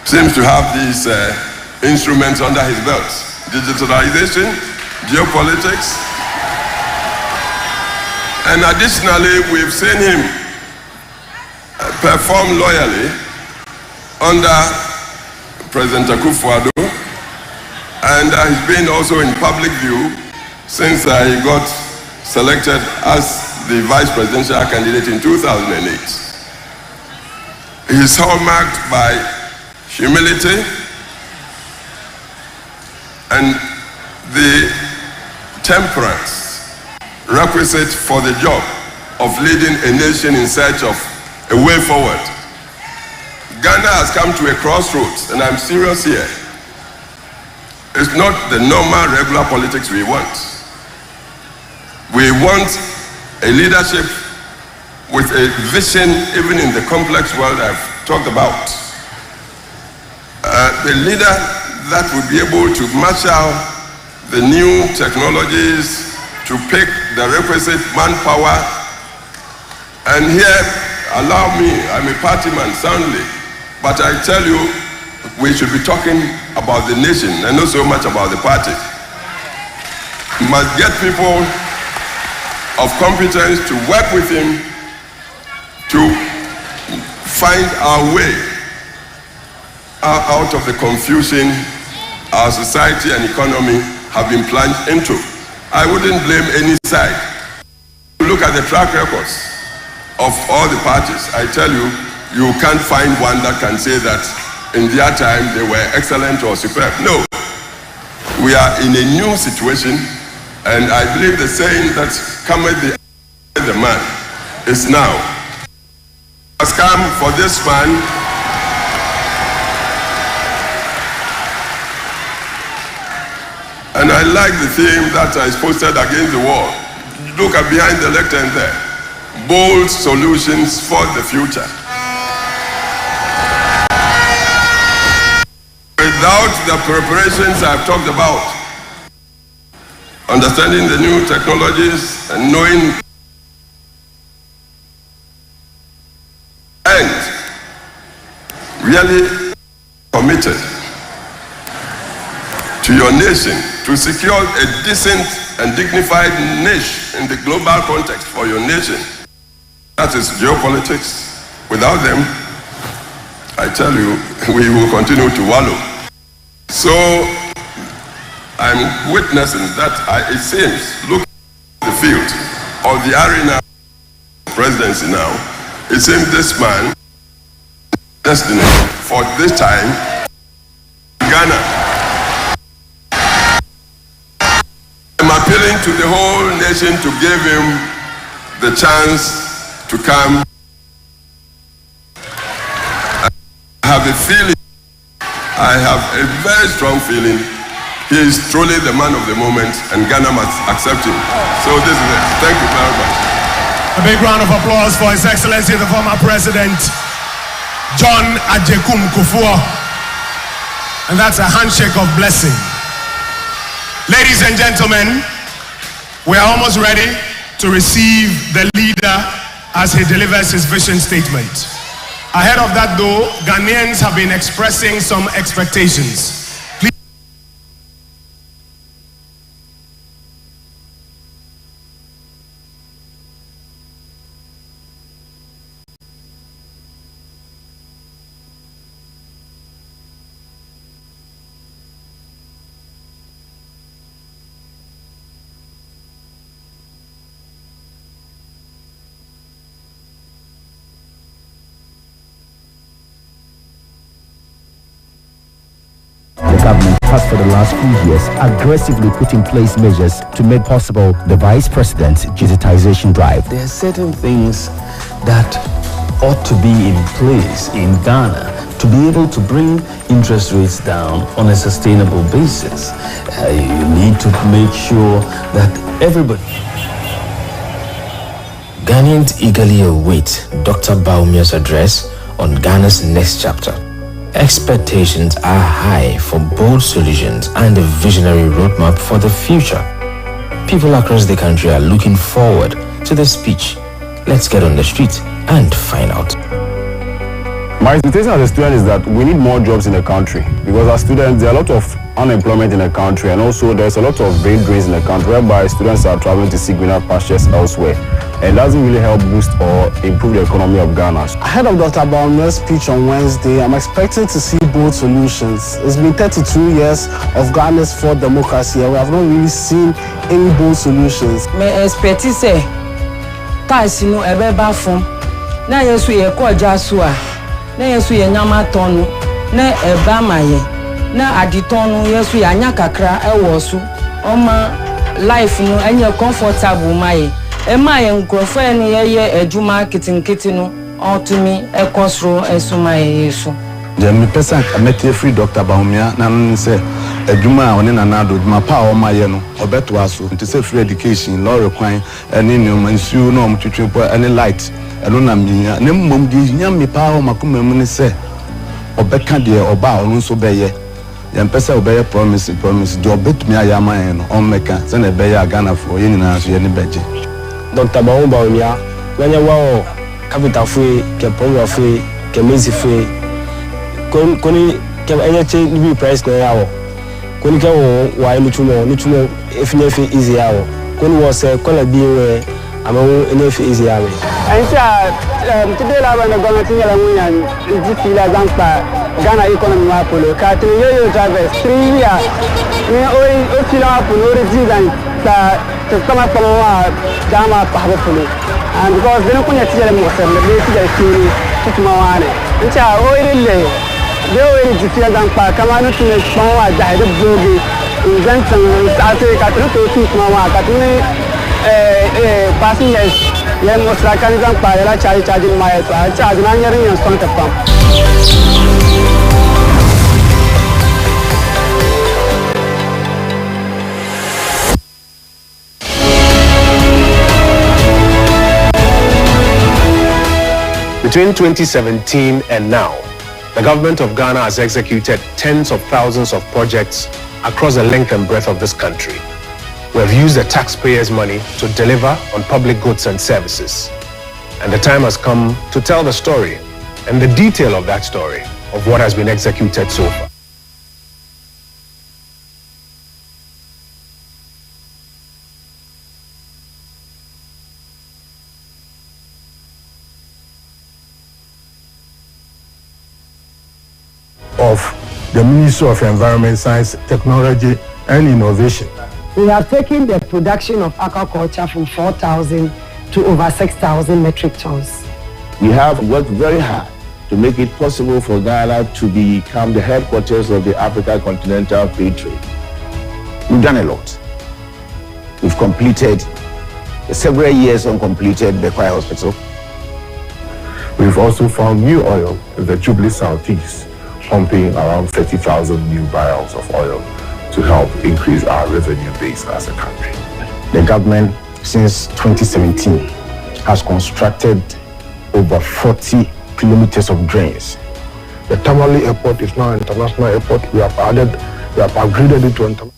seems to have these instruments under his belt. Digitalization, geopolitics, and additionally, we've seen him perform loyally under President Akufo-Addo, and he's been also in public view since he got selected as the vice presidential candidate in 2008. He's hallmarked by humility and the temperance requisite for the job of leading a nation in search of a way forward. Ghana has come to a crossroads, and I'm serious here. It's not the normal, regular politics we want. We want a leadership with a vision, even in the complex world I've talked about. A leader that would be able to marshal the new technologies, to pick the requisite manpower. And here, allow me, I'm a party man soundly, but I tell you, we should be talking about the nation and not so much about the party. We must get people of competence to work with him to find our way out of the confusion our society and economy have been plunged into. I wouldn't blame any side. Look at the track records of all the parties. I tell you, you can't find one that can say that in their time they were excellent or superb. No. We are in a new situation, and I believe the saying that cometh the man is now. Has come for this man and I like the theme that is posted against the wall. Look at behind the lectern there. Bold solutions for the future. Without the preparations I've talked about, understanding the new technologies and knowing and really committed to your nation to secure a decent and dignified niche in the global context for your nation. That is geopolitics. Without them, I tell you, we will continue to wallow. So I'm witnessing that it seems, look at the field of the arena presidency now, it seems this man destiny for this time Ghana. I'm appealing to the whole nation to give him the chance to come. I have a feeling, I have a very strong feeling, he is truly the man of the moment and Ghana must accept him. So this is it. Thank you very much. A big round of applause for His Excellency the former President John Ajekum Kufuor. And that's a handshake of blessing. Ladies and gentlemen, we are almost ready to receive the leader as he delivers his vision statement. Ahead of that though, Ghanaians have been expressing some expectations. Government has for the last few years aggressively put in place measures to make possible the Vice President's digitization drive. There are certain things that ought to be in place in Ghana to be able to bring interest rates down on a sustainable basis. You need to make sure that everybody... Ghanaians eagerly await Dr. Baumia's address on Ghana's next chapter. Expectations are high for bold solutions and a visionary roadmap for the future. People across the country are looking forward to the speech. Let's get on the street and find out. My expectation as a student is that we need more jobs in the country, because as students there are a lot of unemployment in the country, and also there's a lot of brain drains in the country whereby students are traveling to seek greener pastures elsewhere, and it doesn't really help boost or improve the economy of Ghana. Ahead of Dr. Baumia's speech on Wednesday, I'm expecting to see bold solutions. It's been 32 years of Ghana's fourth democracy, and we have not really seen any bold solutions. Me expect to say, taisi no ebe ba fun. Na yesu ye ko jasu a. Na yesu ye nyama tonu. Na eba maye. Na aditonu yesu ya nya kakra ewo so. Oma life no enye comfortable maye. Emaye nkrofo ene ye ejuma kitinkiti no. Otumi ekosro esumaye yesu. Jemi pesa kamete free Dr. Baumia na nse adwuma a one na na do dwuma pa o maye no obeto aso nti say free education law kwan ene ne mansu no omtwetwe po ene light eno na minya ne mmom di nyam pa o makoma mu ne se obeka de oba ono nso beye yem pesa obeye promise de obetumi ayama yen no ommeka se na beye Ghana fo ye nyina so ye ne beje Dr. Baumia wanya wa capital free ke promo free ke mezi free koni ke enyeche ni price na yawo koni ke wo wa nutumo efinye fi easy yawo koni wo se kola bi we amawo enye fi easy yawo encha today la bana government nyala munya nti la zampa Ghana economy ma polo ka tin yo drivers 3 years ni o fila polo resident ta kama wa jama pa polo and because they don't kunya tijale mo se le tijale kini tutuma wane encha o ile they already defeated them by Kamanu to make small died of Bogi, inventing started Catholic to Mama, Catholic passengers, then was like an example, I charging my charge 9 years on the pump. Between 2017 and now, the government of Ghana has executed tens of thousands of projects across the length and breadth of this country. We have used the taxpayers' money to deliver on public goods and services. And the time has come to tell the story and the detail of that story of what has been executed so far. Of the Ministry of Environment, Science, Technology and Innovation. We have taken the production of aquaculture from 4,000 to over 6,000 metric tons. We have worked very hard to make it possible for Ghana to become the headquarters of the Africa Continental Free Trade. We've done a lot. We've completed several years uncompleted Bekwai Hospital. We've also found new oil in the Jubilee Southeast, pumping around 30,000 new barrels of oil to help increase our revenue base as a country. The government, since 2017, has constructed over 40 kilometers of drains. The Tamale Airport is now an international airport. We have upgraded it to international.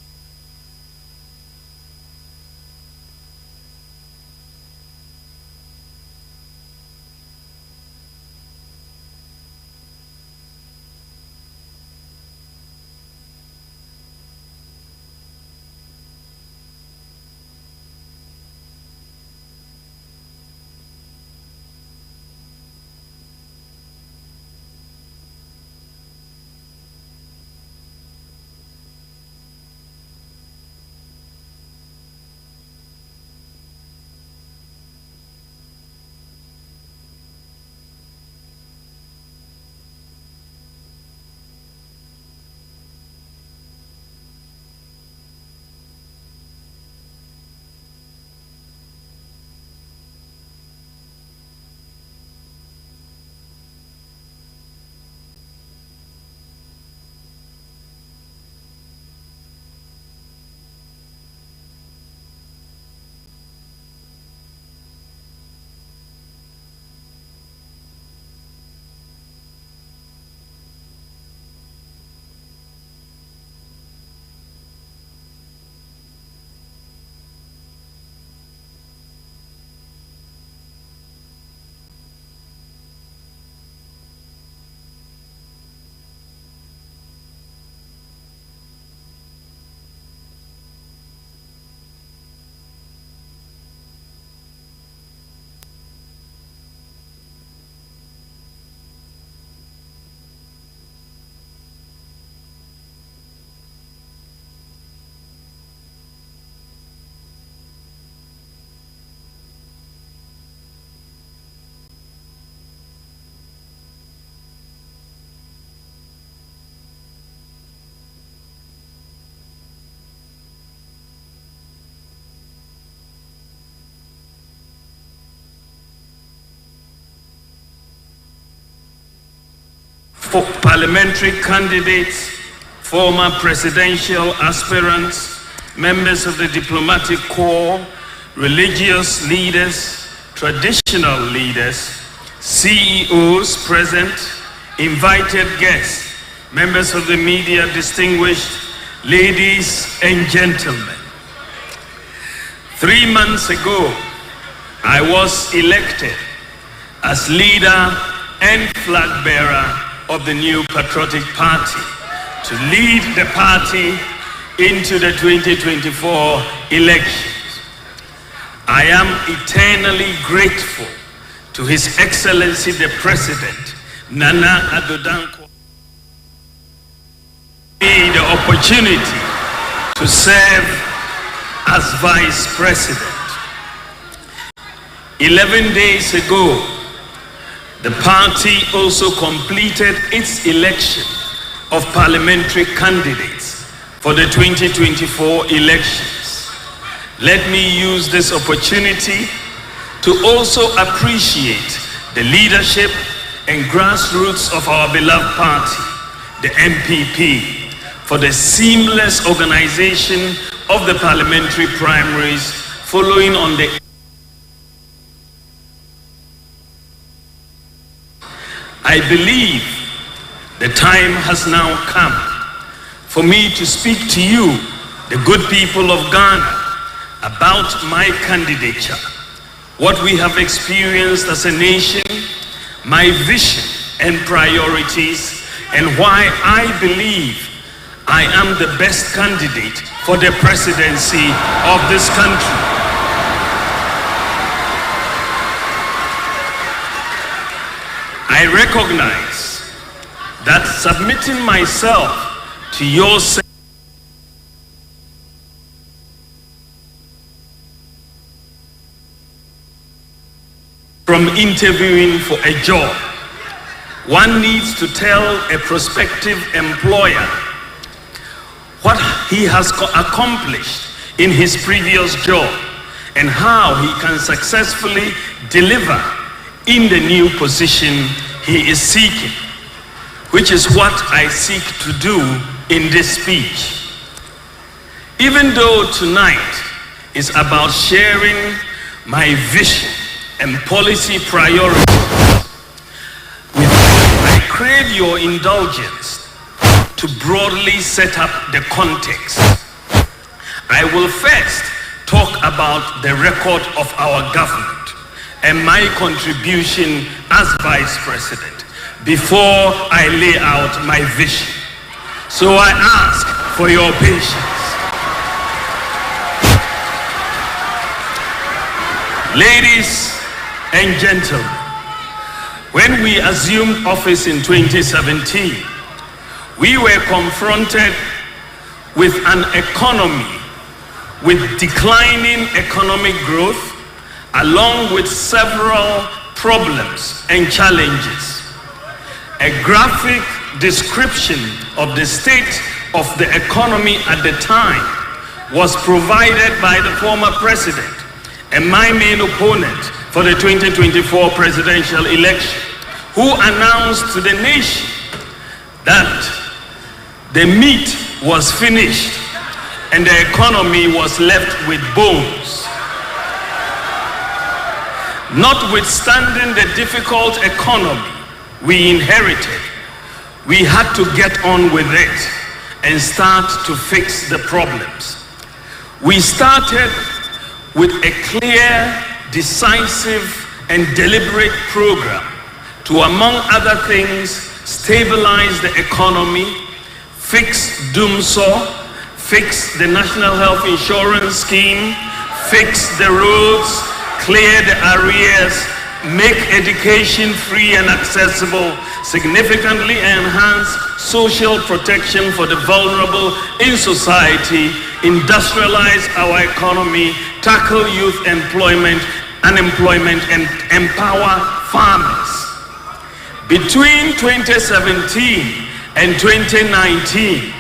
parliamentary candidates, former presidential aspirants, members of the diplomatic corps, religious leaders, traditional leaders, CEOs present, invited guests, members of the media, distinguished ladies and gentlemen. 3 months ago, I was elected as leader and flag bearer of the new Patriotic Party to lead the party into the 2024 elections. I am eternally grateful to His Excellency the President, Nana Addo Dankwa, the opportunity to serve as Vice President. 11 days ago, the party also completed its election of parliamentary candidates for the 2024 elections. Let me use this opportunity to also appreciate the leadership and grassroots of our beloved party, the MPP, for the seamless organization of the parliamentary primaries following on the I believe the time has now come for me to speak to you, the good people of Ghana, about my candidature, what we have experienced as a nation, my vision and priorities, and why I believe I am the best candidate for the presidency of this country. I recognize that submitting myself to your from interviewing for a job, one needs to tell a prospective employer what he has accomplished in his previous job and how he can successfully deliver in the new position he is seeking, which is what I seek to do in this speech. Even though tonight is about sharing my vision and policy priorities, I crave your indulgence to broadly set up the context. I will first talk about the record of our government and my contribution as Vice President before I lay out my vision. So I ask for your patience. Ladies and gentlemen, when we assumed office in 2017, we were confronted with an economy with declining economic growth, along with several problems and challenges. A graphic description of the state of the economy at the time was provided by the former president and my main opponent for the 2024 presidential election, who announced to the nation that the meat was finished and the economy was left with bones. Notwithstanding the difficult economy we inherited, we had to get on with it and start to fix the problems. We started with a clear, decisive, and deliberate program to, among other things, stabilize the economy, fix DUMSO, fix the National Health Insurance Scheme, fix the roads, clear the arrears, make education free and accessible, significantly enhance social protection for the vulnerable in society, industrialize our economy, tackle youth unemployment, and empower farmers. Between 2017 and 2019,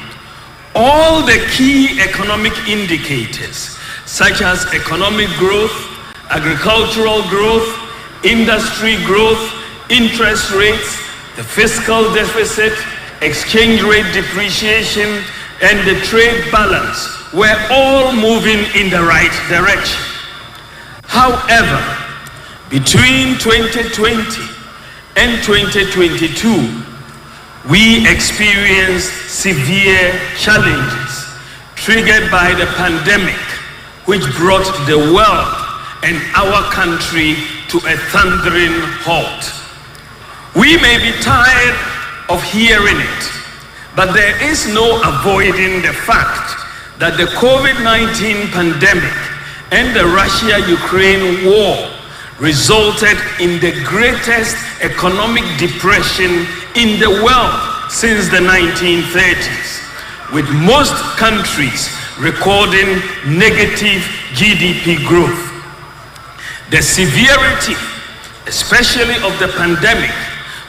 all the key economic indicators, such as economic growth, agricultural growth, industry growth, interest rates, the fiscal deficit, exchange rate depreciation, and the trade balance were all moving in the right direction. However, between 2020 and 2022, we experienced severe challenges triggered by the pandemic, which brought the world and our country to a thundering halt. We may be tired of hearing it, but there is no avoiding the fact that the COVID-19 pandemic and the Russia-Ukraine war resulted in the greatest economic depression in the world since the 1930s, with most countries recording negative GDP growth. The severity, especially of the pandemic,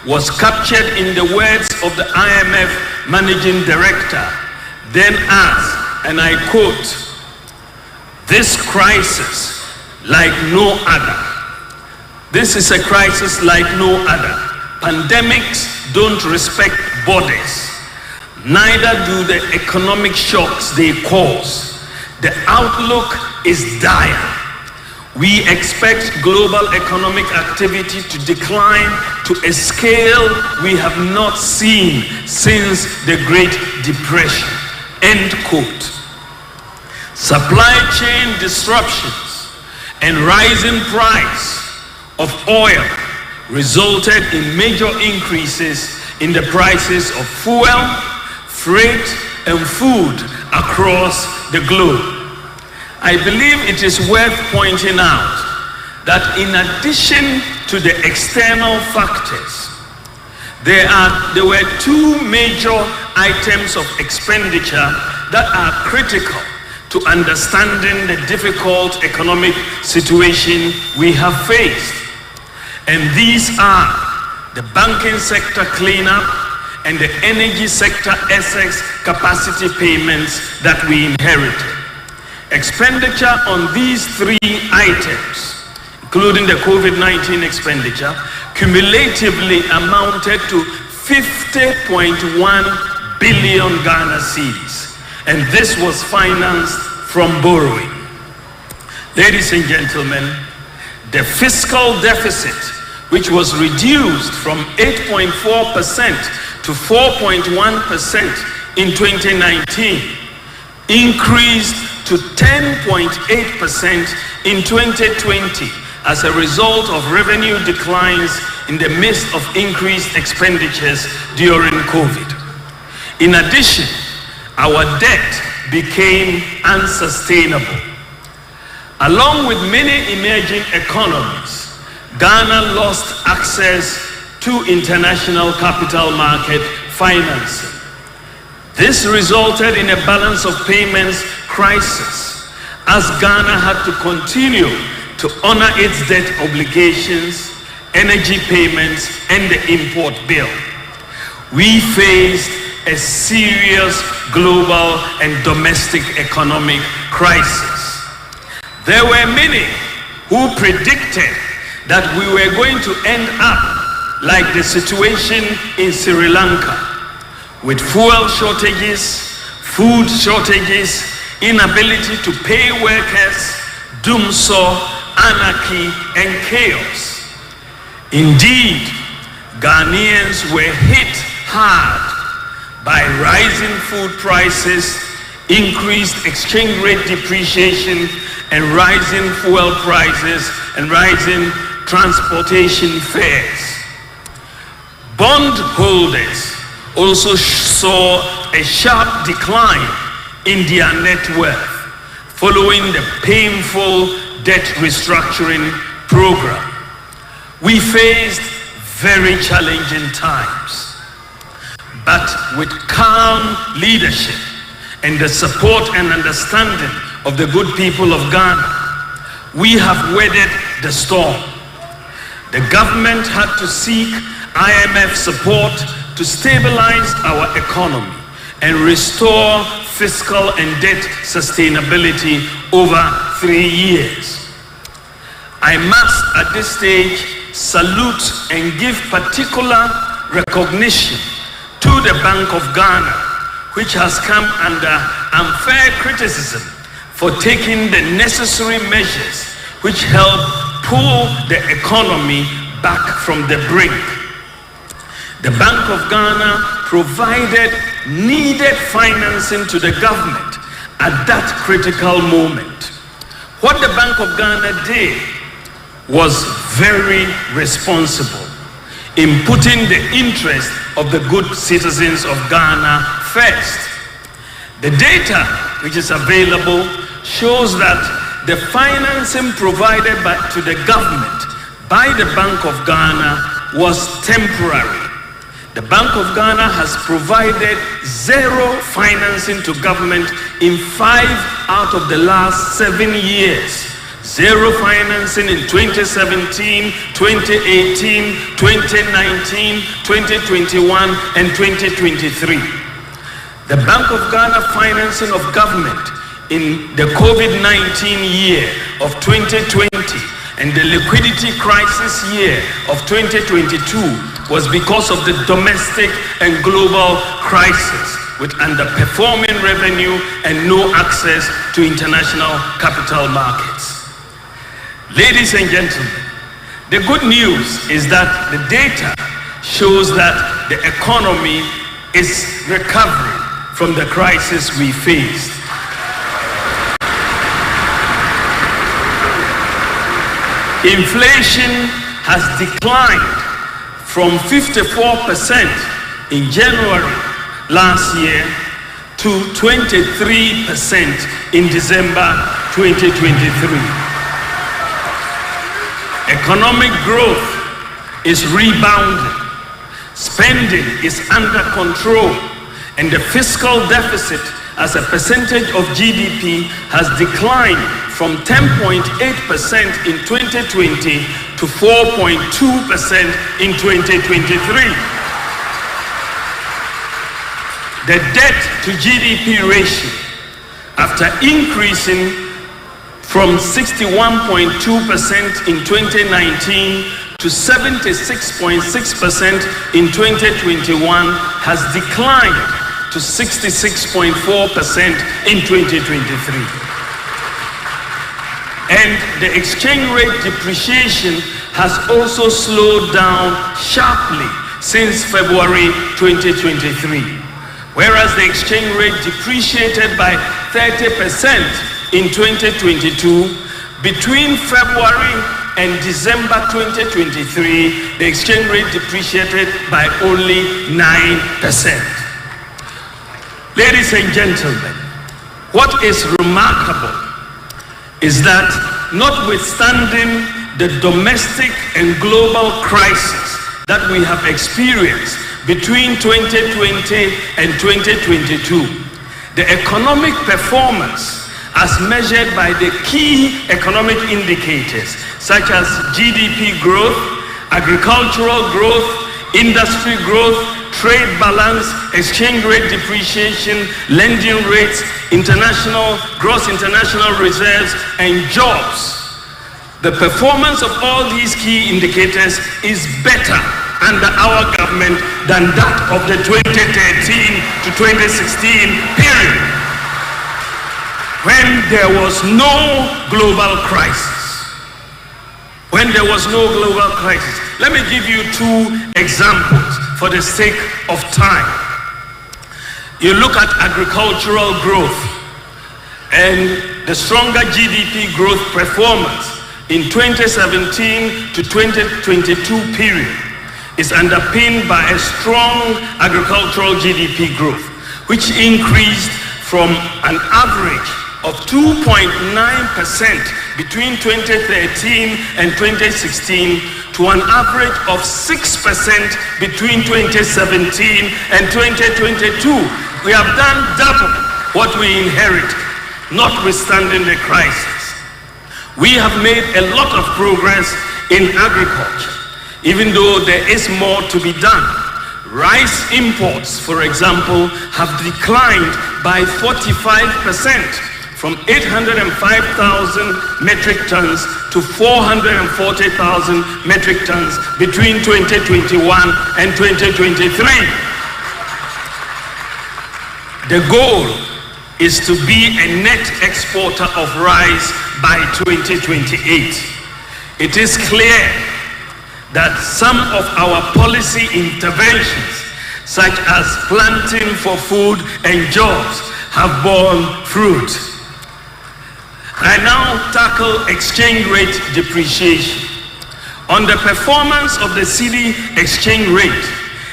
was captured in the words of the IMF Managing Director, then as, and I quote, "This crisis like no other. This is a crisis like no other. Pandemics don't respect borders. Neither do the economic shocks they cause. The outlook is dire. We expect global economic activity to decline to a scale we have not seen since the Great Depression." End quote. Supply chain disruptions and rising price of oil resulted in major increases in the prices of fuel, freight, and food across the globe. I believe it is worth pointing out that in addition to the external factors, there were two major items of expenditure that are critical to understanding the difficult economic situation we have faced. And these are the banking sector cleanup and the energy sector excess capacity payments that we inherited. Expenditure on these three items, including the COVID-19 expenditure, cumulatively amounted to 50.1 billion Ghana cedis, and this was financed from borrowing. Ladies and gentlemen, the fiscal deficit, which was reduced from 8.4% to 4.1% in 2019, increased to 10.8% in 2020 as a result of revenue declines in the midst of increased expenditures during COVID. In addition, our debt became unsustainable. Along with many emerging economies, Ghana lost access to international capital market financing. This resulted in a balance of payments crisis as Ghana had to continue to honor its debt obligations, energy payments, and the import bill. We faced a serious global and domestic economic crisis. There were many who predicted that we were going to end up like the situation in Sri Lanka, with fuel shortages, food shortages, inability to pay workers, doomsday, anarchy, and chaos. Indeed, Ghanaians were hit hard by rising food prices, increased exchange rate depreciation, and rising fuel prices and rising transportation fares. Bondholders also saw a sharp decline in their net worth following the painful debt restructuring program. We faced very challenging times, but with calm leadership and the support and understanding of the good people of Ghana, we have weathered the storm. The government had to seek IMF support to stabilize our economy and restore fiscal and debt sustainability over 3 years. I must at this stage salute and give particular recognition to the Bank of Ghana, which has come under unfair criticism for taking the necessary measures which help pull the economy back from the brink. The Bank of Ghana provided needed financing to the government at that critical moment. What the Bank of Ghana did was very responsible in putting the interest of the good citizens of Ghana first. The data which is available shows that the financing provided to the government by the Bank of Ghana was temporary. The Bank of Ghana has provided zero financing to government in 5 out of the last 7 years. Zero financing in 2017, 2018, 2019, 2021, and 2023. The Bank of Ghana financing of government in the COVID-19 year of 2020 and the liquidity crisis year of 2022 was because of the domestic and global crisis, with underperforming revenue and no access to international capital markets. Ladies and gentlemen, the good news is that the data shows that the economy is recovering from the crisis we faced. Inflation has declined from 54% in January last year to 23% in December 2023. Economic growth is rebounding, spending is under control, and the fiscal deficit as a percentage of GDP has declined from 10.8% in 2020 to 4.2% in 2023. The debt to GDP ratio, after increasing from 61.2% in 2019 to 76.6% in 2021, has declined to 66.4% in 2023. And the exchange rate depreciation has also slowed down sharply since February 2023. Whereas the exchange rate depreciated by 30% in 2022, between February and December 2023, the exchange rate depreciated by only 9%. Ladies and gentlemen, what is remarkable is that notwithstanding the domestic and global crisis that we have experienced between 2020 and 2022, the economic performance as measured by the key economic indicators such as GDP growth, agricultural growth, industry growth, trade balance, exchange rate depreciation, lending rates, gross international reserves, and jobs. The performance of all these key indicators is better under our government than that of the 2013 to 2016 period, when there was no global crisis. When there was no global crisis. Let me give you 2 examples for the sake of time. You look at agricultural growth, and the stronger GDP growth performance in 2017 to 2022 period is underpinned by a strong agricultural GDP growth, which increased from an average of 2.9% between 2013 and 2016 to an average of 6% between 2017 and 2022. We have done double what we inherited, notwithstanding the crisis. We have made a lot of progress in agriculture, even though there is more to be done. Rice imports, for example, have declined by 45% from 805,000 metric tons to 440,000 metric tons between 2021 and 2023. The goal is to be a net exporter of rice by 2028. It is clear that some of our policy interventions, such as planting for food and jobs, have borne fruit. I now tackle exchange rate depreciation. On the performance of the cedi exchange rate,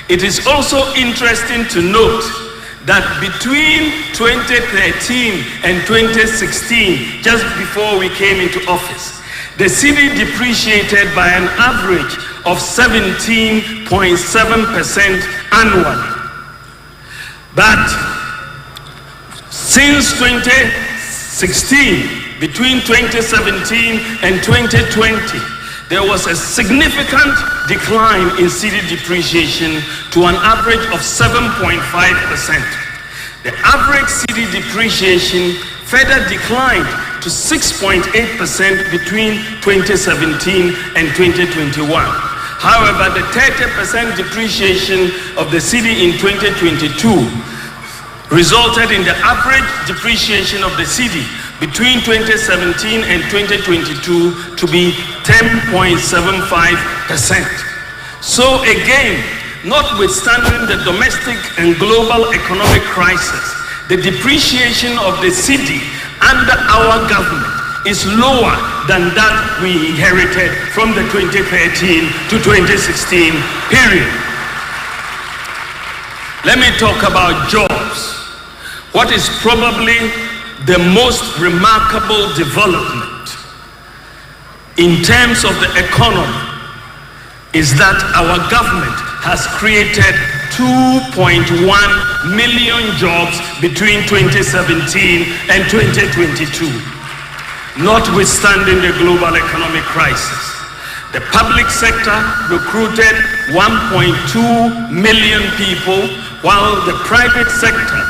it is also interesting to note that between 2013 and 2016, just before we came into office, the cedi depreciated by an average of 17.7% annually. But since 2016, between 2017 and 2020, there was a significant decline in cedi depreciation to an average of 7.5%. The average cedi depreciation further declined to 6.8% between 2017 and 2021. However, the 30% depreciation of the cedi in 2022 resulted in the average depreciation of the cedi between 2017 and 2022 to be 10.75%. So again, notwithstanding the domestic and global economic crisis, the depreciation of the cedi under our government is lower than that we inherited from the 2013 to 2016 period. Let me talk about jobs. What is probably the most remarkable development in terms of the economy is that our government has created 2.1 million jobs between 2017 and 2022, notwithstanding the global economic crisis. The public sector recruited 1.2 million people, while the private sector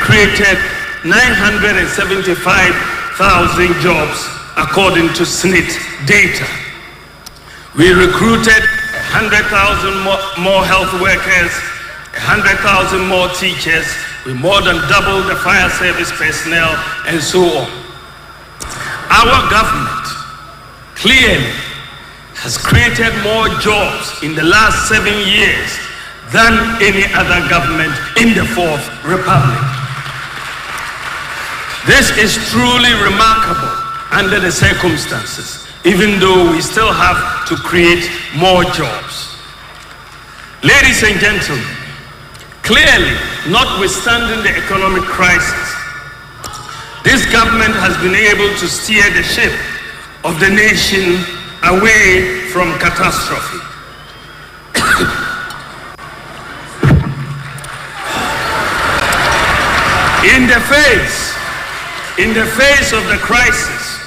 created 975,000 jobs according to SNIT data. We recruited 100,000 more health workers, 100,000 more teachers. We more than doubled the fire service personnel and so on. Our government clearly has created more jobs in the last 7 years than any other government in the Fourth Republic. This is truly remarkable under the circumstances, even though we still have to create more jobs. Ladies and gentlemen, clearly, notwithstanding the economic crisis, this government has been able to steer the ship of the nation away from catastrophe. In the face of the crisis,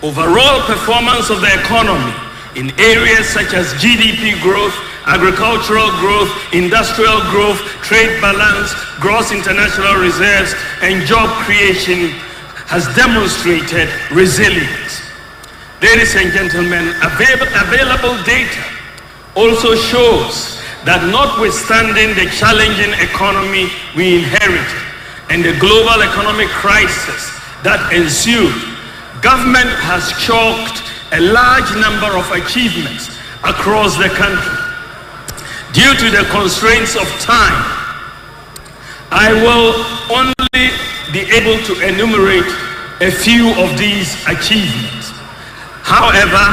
overall performance of the economy in areas such as GDP growth, agricultural growth, industrial growth, trade balance, gross international reserves, and job creation has demonstrated resilience. Ladies and gentlemen, available data also shows that notwithstanding the challenging economy we inherited and the global economic crisis that ensued, government has chalked a large number of achievements across the country. Due to the constraints of time, I will only be able to enumerate a few of these achievements. However,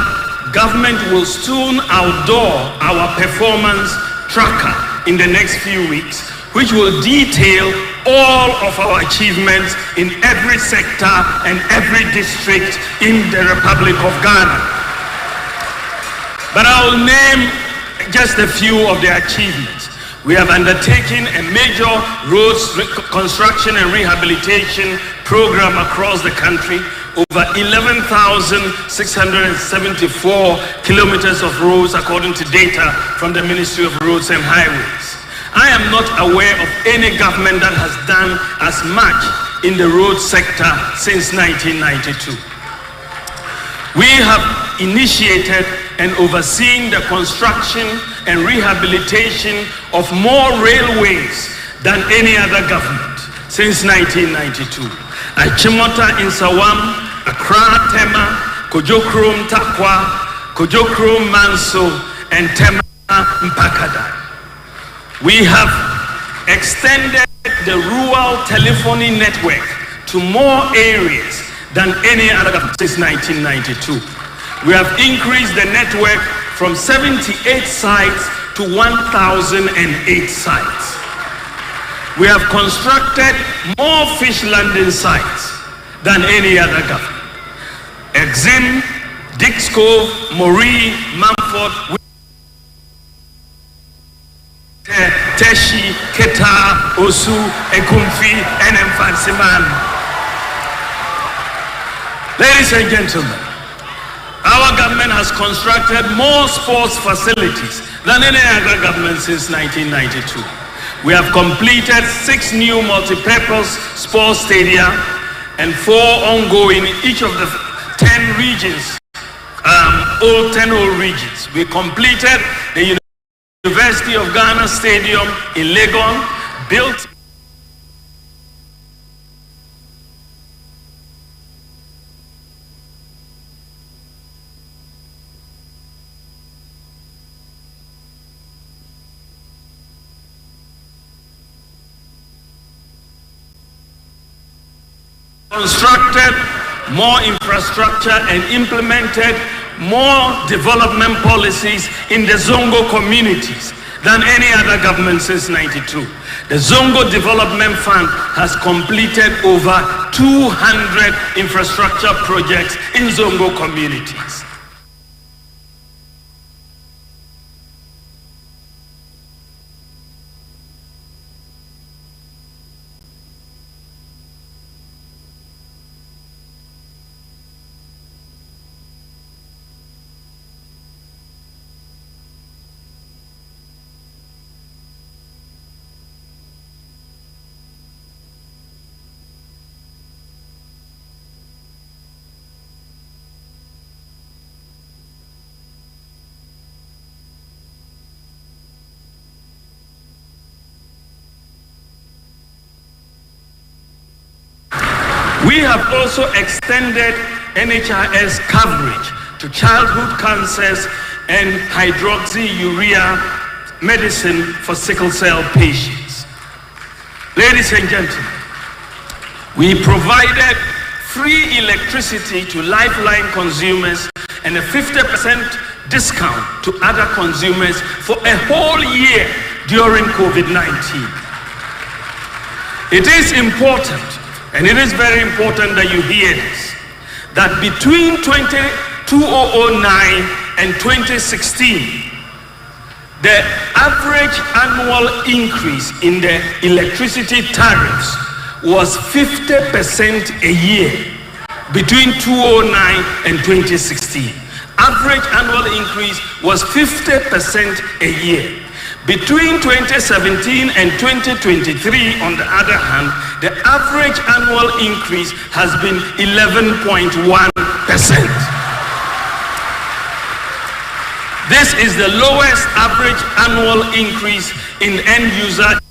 government will soon outdoor our performance tracker in the next few weeks, which will detail all of our achievements in every sector and every district in the Republic of Ghana. But I will name just a few of the achievements. We have undertaken a major roads construction and rehabilitation program across the country. Over 11,674 kilometers of roads according to data from the Ministry of Roads and Highways. I am not aware of any government that has done as much in the road sector since 1992. We have initiated and overseen the construction and rehabilitation of more railways than any other government since 1992. Achimota in Sawam, Accra, Tema, Kojokrom Takwa, Kojokrom Manso, and Tema Mpakadai. We have extended the rural telephony network to more areas than any other government since 1992. We have increased the network from 78 sites to 1,008 sites. We have constructed more fish landing sites than any other government. Exim, Dix Cove, Moree, Mumford, Teshi, Keta, Osu, Ekumfi, and Mfansiman. Ladies and gentlemen, our government has constructed more sports facilities than any other government since 1992. We have completed 6 new multi-purpose sports stadia and 4 ongoing in each of the 10 regions, all 10 old regions. We completed the University of Ghana Stadium in Legon, built constructed more infrastructure and implemented more development policies in the Zongo communities than any other government since 92. The Zongo Development Fund has completed over 200 infrastructure projects in Zongo communities. We have also extended NHIS coverage to childhood cancers and hydroxyurea medicine for sickle cell patients. Ladies and gentlemen, we provided free electricity to Lifeline consumers and a 50% discount to other consumers for a whole year during COVID-19. It is important, and it is very important that you hear this, that between 2009 and 2016, the average annual increase in the electricity tariffs was 50% a year between 2009 and 2016. Average annual increase was 50% a year. Between 2017 and 2023, on the other hand, the average annual increase has been 11.1%. This is the lowest average annual increase in end user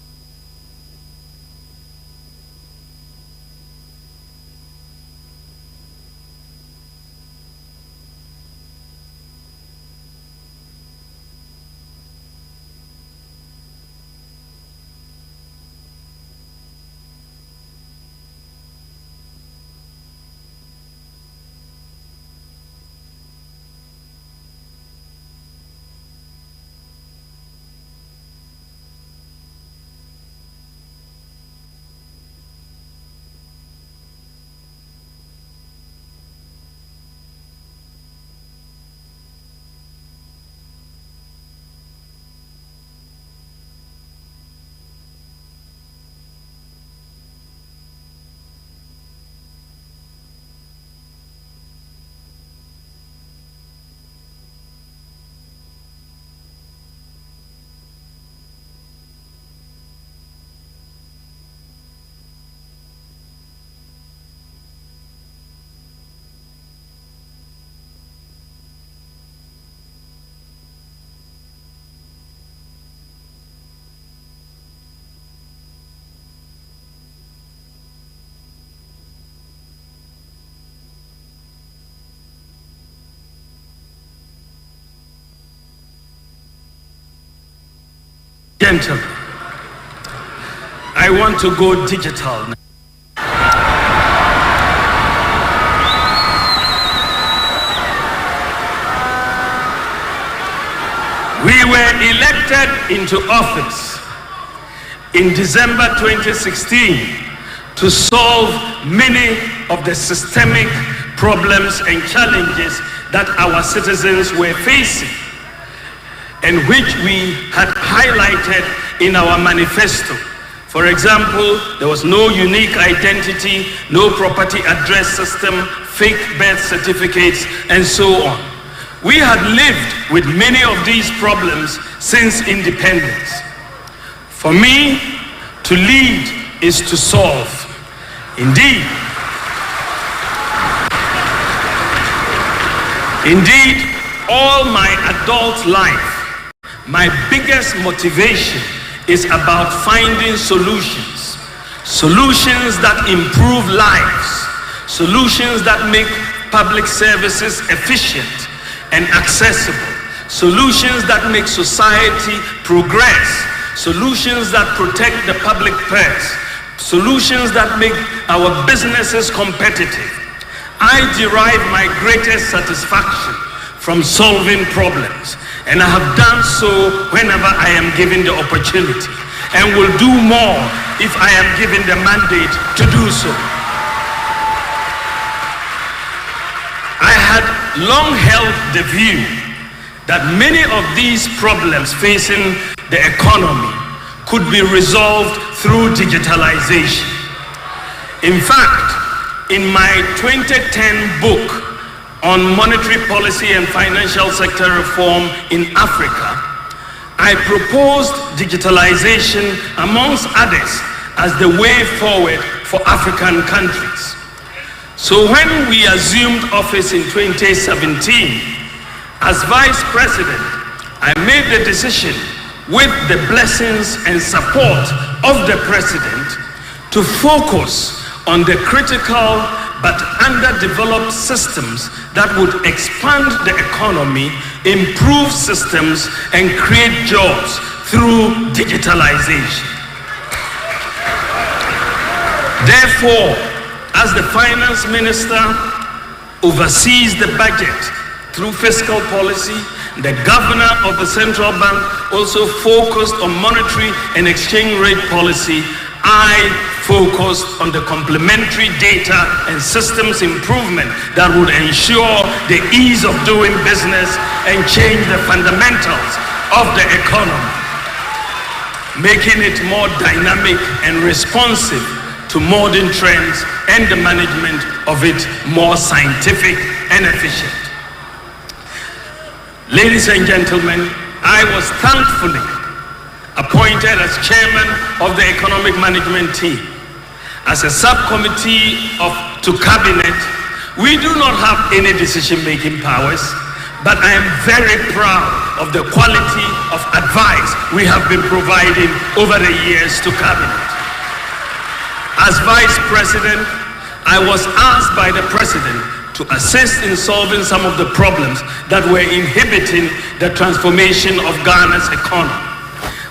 Gentlemen, I want to go digital now. We were elected into office in December 2016 to solve many of the systemic problems and challenges that our citizens were facing, and which we had highlighted in our manifesto. For example, there was no unique identity, no property address system, fake birth certificates, and so on. We had lived with many of these problems since independence. For me, to lead is to solve. Indeed, all my adult life, my biggest motivation is about finding solutions. Solutions that improve lives. Solutions that make public services efficient and accessible. Solutions that make society progress. Solutions that protect the public purse. Solutions that make our businesses competitive. I derive my greatest satisfaction from solving problems, and I have done so whenever I am given the opportunity, and will do more if I am given the mandate to do so. I had long held the view that many of these problems facing the economy could be resolved through digitalization. In fact, in my 2010 book on monetary policy and financial sector reform in Africa, I proposed digitalization, amongst others, as the way forward for African countries. So when we assumed office in 2017, as Vice President, I made the decision, with the blessings and support of the President, to focus on the critical but underdeveloped systems that would expand the economy, improve systems, and create jobs through digitalization. Therefore, as the Finance Minister oversees the budget through fiscal policy, the Governor of the Central Bank also focused on monetary and exchange rate policy, I focused on the complementary data and systems improvement that would ensure the ease of doing business and change the fundamentals of the economy, making it more dynamic and responsive to modern trends, and the management of it more scientific and efficient. Ladies and gentlemen, I was thankfully appointed as chairman of the economic management team. As a subcommittee to cabinet, we do not have any decision-making powers, but I am very proud of the quality of advice we have been providing over the years to cabinet. As Vice President, I was asked by the President to assist in solving some of the problems that were inhibiting the transformation of Ghana's economy.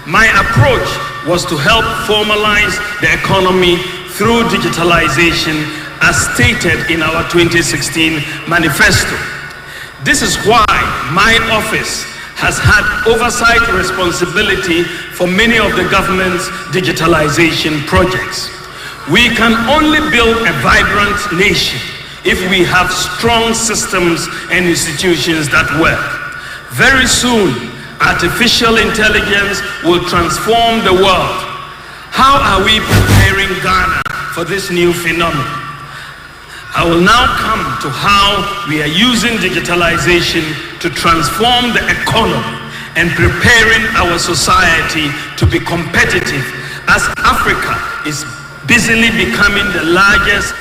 My approach was to help formalize the economy through digitalization, as stated in our 2016 manifesto. This is why my office has had oversight responsibility for many of the government's digitalization projects. We can only build a vibrant nation if we have strong systems and institutions that work. Very soon, artificial intelligence will transform the world. How are we preparing Ghana for this new phenomenon? I will now come to how we are using digitalization to transform the economy and preparing our society to be competitive, as Africa is busily becoming the largest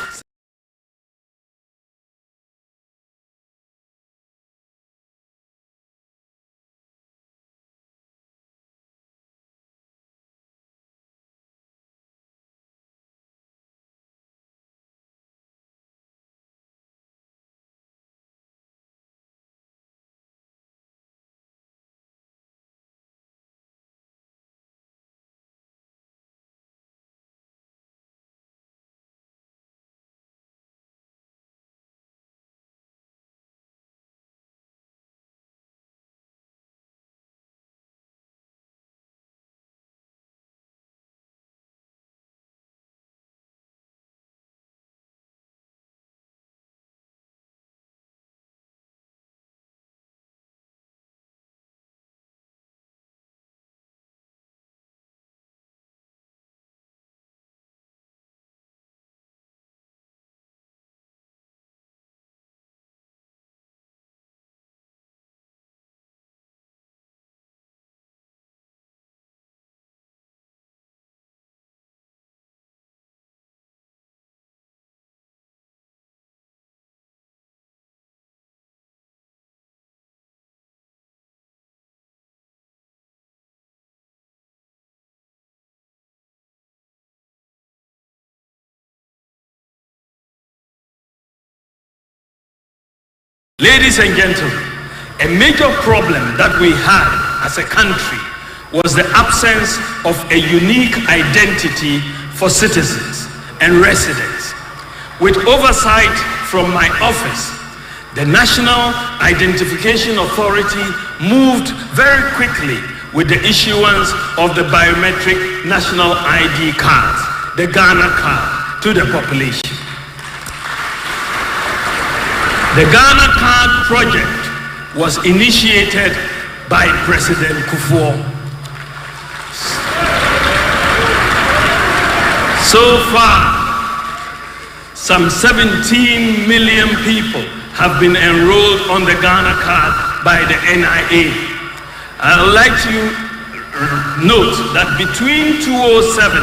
Ladies and gentlemen, a major problem that we had as a country was the absence of a unique identity for citizens and residents. With oversight from my office, the National Identification Authority moved very quickly with the issuance of the biometric national ID cards, the Ghana card, to the population. The Ghana Card project was initiated by President Kufuor. So far, some 17 million people have been enrolled on the Ghana Card by the NIA. I would like to note that between 2007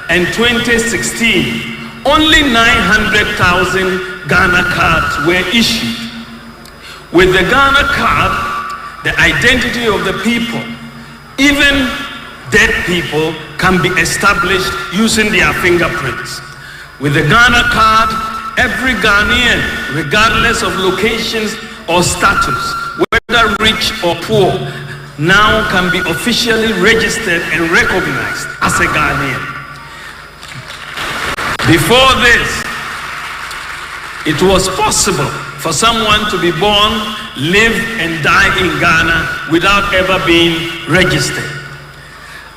and 2016, only 900,000 Ghana cards were issued. With the Ghana card, the identity of the people, even dead people, can be established using their fingerprints. With the Ghana card, every Ghanaian, regardless of locations or status, whether rich or poor, now can be officially registered and recognized as a Ghanaian. Before this, it was possible for someone to be born, live, and die in Ghana without ever being registered.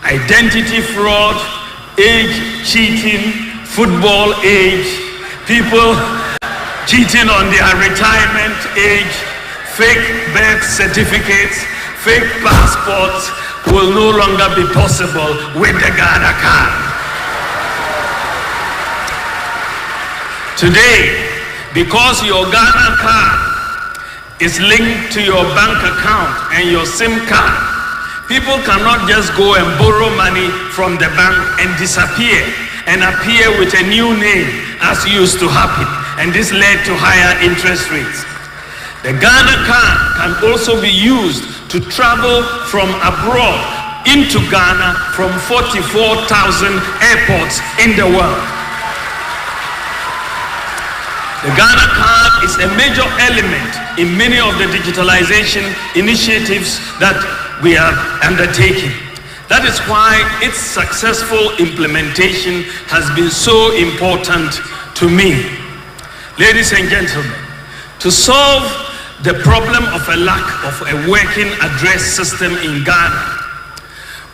Identity fraud, age cheating, football age, people cheating on their retirement age, fake birth certificates, fake passports will no longer be possible with the Ghana card. Today, because your Ghana card is linked to your bank account and your SIM card, people cannot just go and borrow money from the bank and disappear and appear with a new name as used to happen, and this led to higher interest rates. The Ghana card can also be used to travel from abroad into Ghana from 44,000 airports in the world. The Ghana card is a major element in many of the digitalization initiatives that we are undertaking. That is why its successful implementation has been so important to me. Ladies and gentlemen, to solve the problem of a lack of a working address system in Ghana,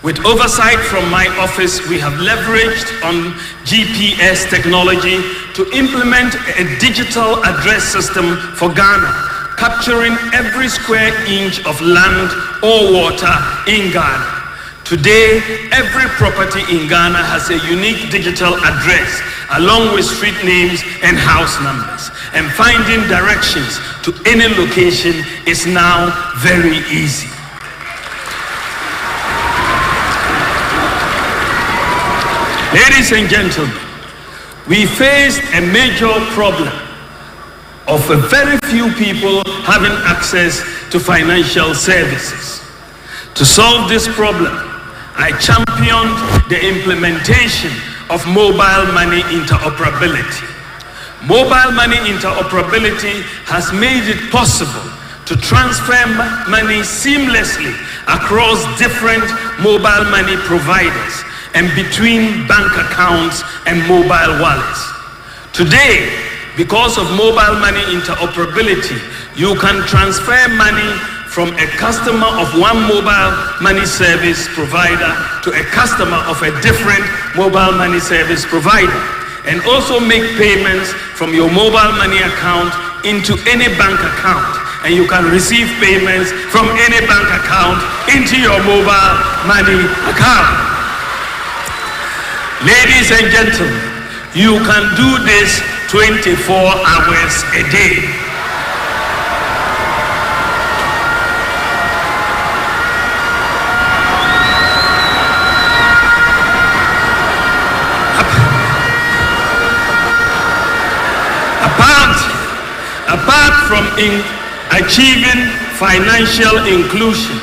with oversight from my office, we have leveraged on GPS technology to implement a digital address system for Ghana, capturing every square inch of land or water in Ghana. Today, every property in Ghana has a unique digital address, along with street names and house numbers. And finding directions to any location is now very easy. Ladies and gentlemen, we faced a major problem of a very few people having access to financial services. To solve this problem, I championed the implementation of mobile money interoperability. Mobile money interoperability has made it possible to transfer money seamlessly across different mobile money providers and between bank accounts and mobile wallets. Today, because of mobile money interoperability, you can transfer money from a customer of one mobile money service provider to a customer of a different mobile money service provider, and also make payments from your mobile money account into any bank account, and you can receive payments from any bank account into your mobile money account. Ladies and gentlemen, you can do this 24 hours a day. Apart from achieving financial inclusion,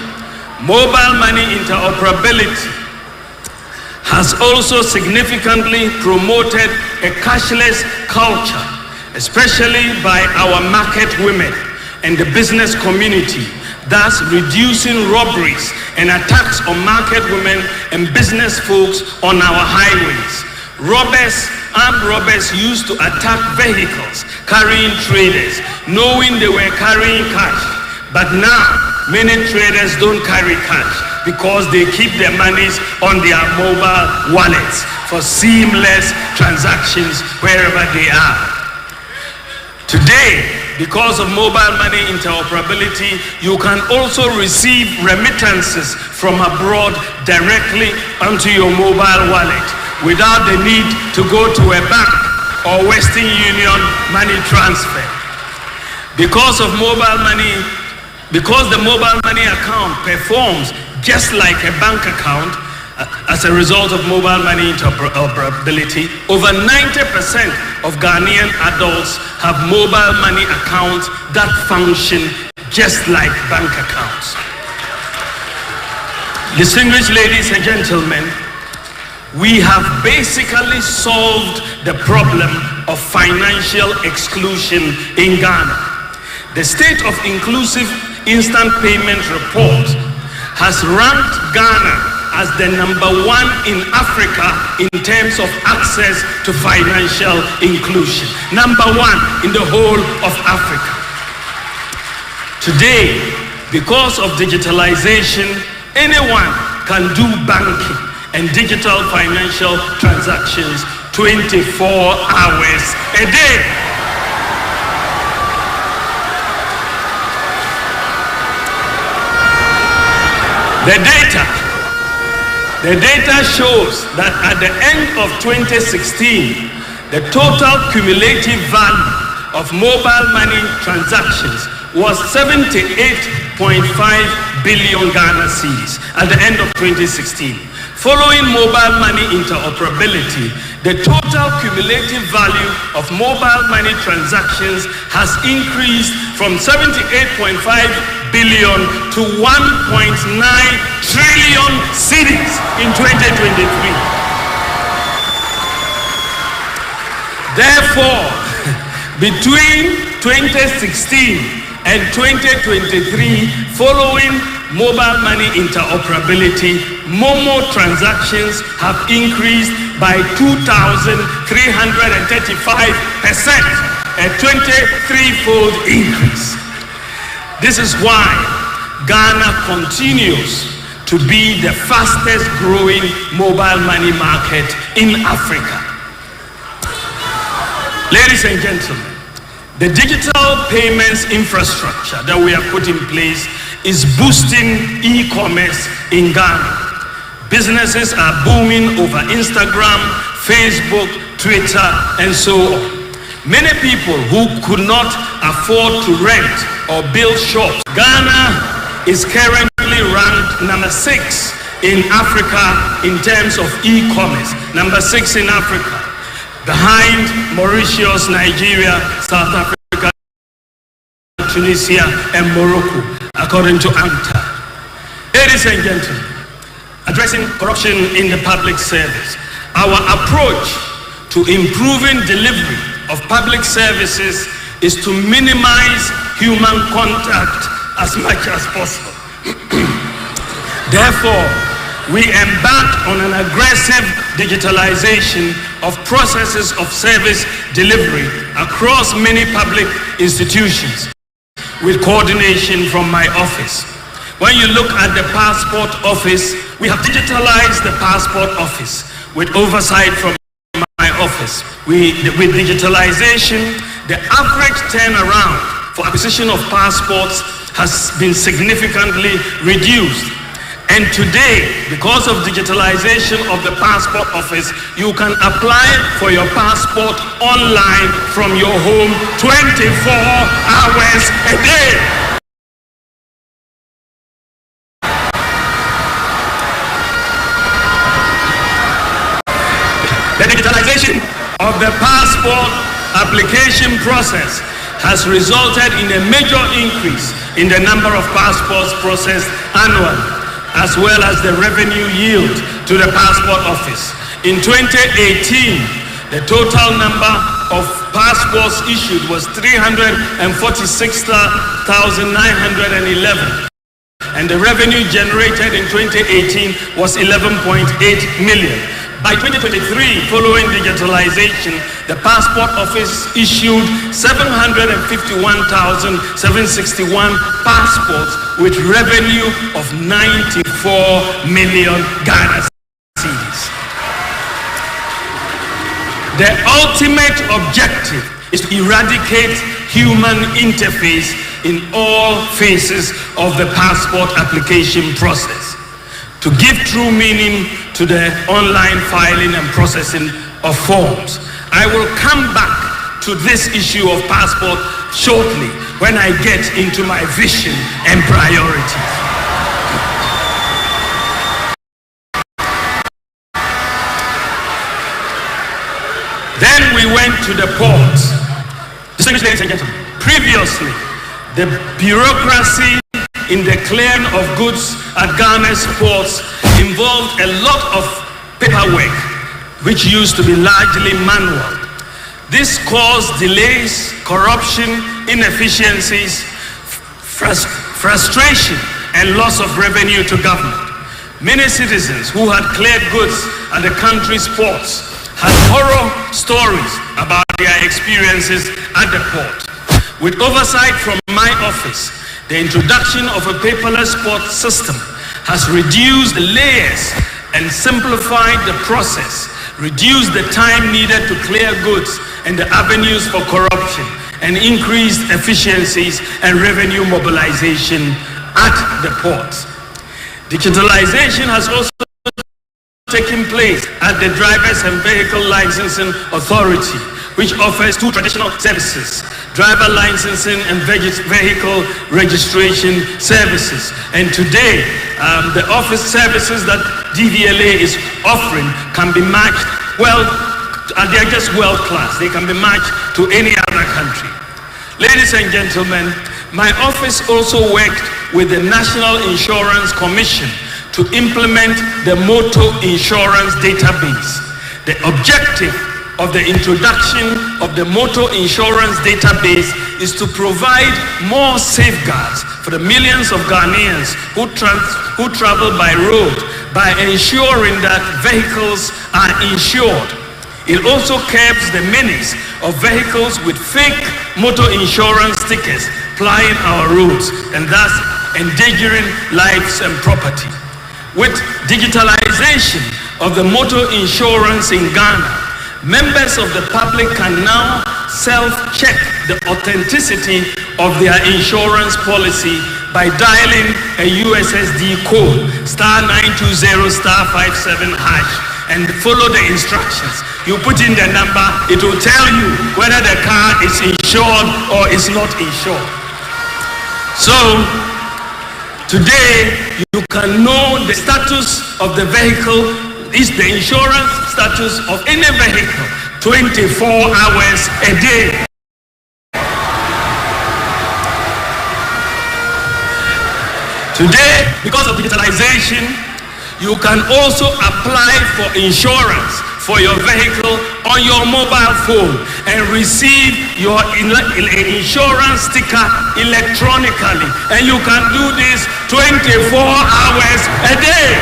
mobile money interoperability has also significantly promoted a cashless culture, especially by our market women, and the business community, thus reducing robberies and attacks on market women and business folks on our highways. Armed robbers used to attack vehicles carrying traders, knowing they were carrying cash. But now, many traders don't carry cash because they keep their monies on their mobile wallets for seamless transactions wherever they are. Today, because of mobile money interoperability, you can also receive remittances from abroad directly onto your mobile wallet without the need to go to a bank or Western Union money transfer. Because the mobile money account performs just like a bank account, as a result of mobile money interoperability, over 90% of Ghanaian adults have mobile money accounts that function just like bank accounts. Distinguished ladies and gentlemen, we have basically solved the problem of financial exclusion in Ghana. The State of Inclusive Instant Payment Report has ranked Ghana as the #1 in Africa in terms of access to financial inclusion. #1 in the whole of Africa. Today, because of digitalization, anyone can do banking and digital financial transactions 24 hours a day. The data shows that at the end of 2016, the total cumulative value of mobile money transactions was 78.5 billion Ghana cedis at the end of 2016. Following mobile money interoperability, the total cumulative value of mobile money transactions has increased from 78.5 billion to 1.9 trillion cedis in 2023. Therefore, between 2016 and 2023, following mobile money interoperability, Momo transactions have increased by 2,335%, a 23-fold increase. This is why Ghana continues to be the fastest growing mobile money market in Africa. Ladies and gentlemen, the digital payments infrastructure that we have put in place is boosting e-commerce in Ghana. Businesses are booming over Instagram, Facebook, Twitter, and so on. Many people who could not afford to rent or build shops. Ghana is currently ranked #6 in Africa in terms of e-commerce. #6 in Africa, behind Mauritius, Nigeria, South Africa, Tunisia, and Morocco, according to ANCTA. Ladies and gentlemen, addressing corruption in the public service, our approach to improving delivery of public services is to minimize human contact as much as possible. Therefore, we embarked on an aggressive digitalization of processes of service delivery across many public institutions with coordination from my office. When you look at the passport office, we have digitalized the passport office with oversight from my office. With digitalization, the average turnaround for acquisition of passports has been significantly reduced. And today, because of digitalization of the passport office, you can apply for your passport online from your home 24 hours a day. The digitalization of the passport application process has resulted in a major increase in the number of passports processed annually, as well as the revenue yield to the passport office. In 2018, the total number of passports issued was 346,911, and the revenue generated in 2018 was 11.8 million. By 2023, following digitalization, the passport office issued 751,761 passports with revenue of 94 million Ghana cedis. The ultimate objective is to eradicate human interface in all phases of the passport application process, to give true meaning to the online filing and processing of forms. I will come back to this issue of passport shortly when I get into my vision and priorities. Then we went to the ports. Distinguished ladies and gentlemen, previously, the bureaucracy in the clearing of goods at Ghana's ports involved a lot of paperwork, which used to be largely manual. This caused delays, corruption, inefficiencies, frustration, and loss of revenue to government. Many citizens who had cleared goods at the country's ports had horror stories about their experiences at the port. With oversight from my office, the introduction of a paperless port system has reduced the layers and simplified the process, reduced the time needed to clear goods and the avenues for corruption, and increased efficiencies and revenue mobilization at the ports. Digitalization has also taken place at the Drivers and Vehicle Licensing Authority, which offers two traditional services: driver licensing and vehicle registration services. And today, the office services that DVLA is offering can be matched, well, they're just world class. They can be matched to any other country. Ladies and gentlemen, my office also worked with the National Insurance Commission to implement the motor insurance database. The objective of the introduction of the motor insurance database is to provide more safeguards for the millions of Ghanaians who travel by road by ensuring that vehicles are insured. It also curbs the menace of vehicles with fake motor insurance stickers plying our roads and thus endangering lives and property. With digitalization of the motor insurance in Ghana, members of the public can now self-check the authenticity of their insurance policy by dialing a USSD code *920*57# and follow the instructions. You put in the number, it will tell you whether the car is insured or is not insured. So today you can know the status of the vehicle, is the insurance status of any vehicle 24 hours a day. Today, because of digitalization, you can also apply for insurance for your vehicle on your mobile phone and receive your insurance sticker electronically. And you can do this 24 hours a day.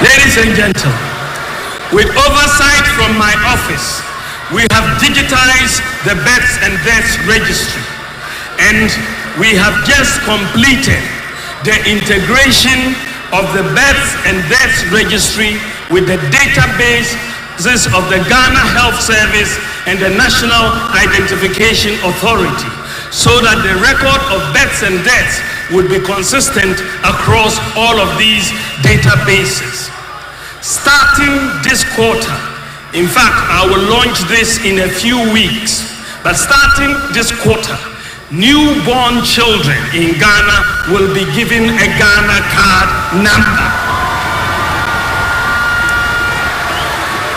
Ladies and gentlemen, with oversight from my office, we have digitized the births and deaths registry, and we have just completed the integration of the births and deaths registry with the databases of the Ghana Health Service and the National Identification Authority, so that the record of births and deaths would be consistent across all of these databases. Starting this quarter, in fact, I will launch this in a few weeks, but starting this quarter, newborn children in Ghana will be given a Ghana card number.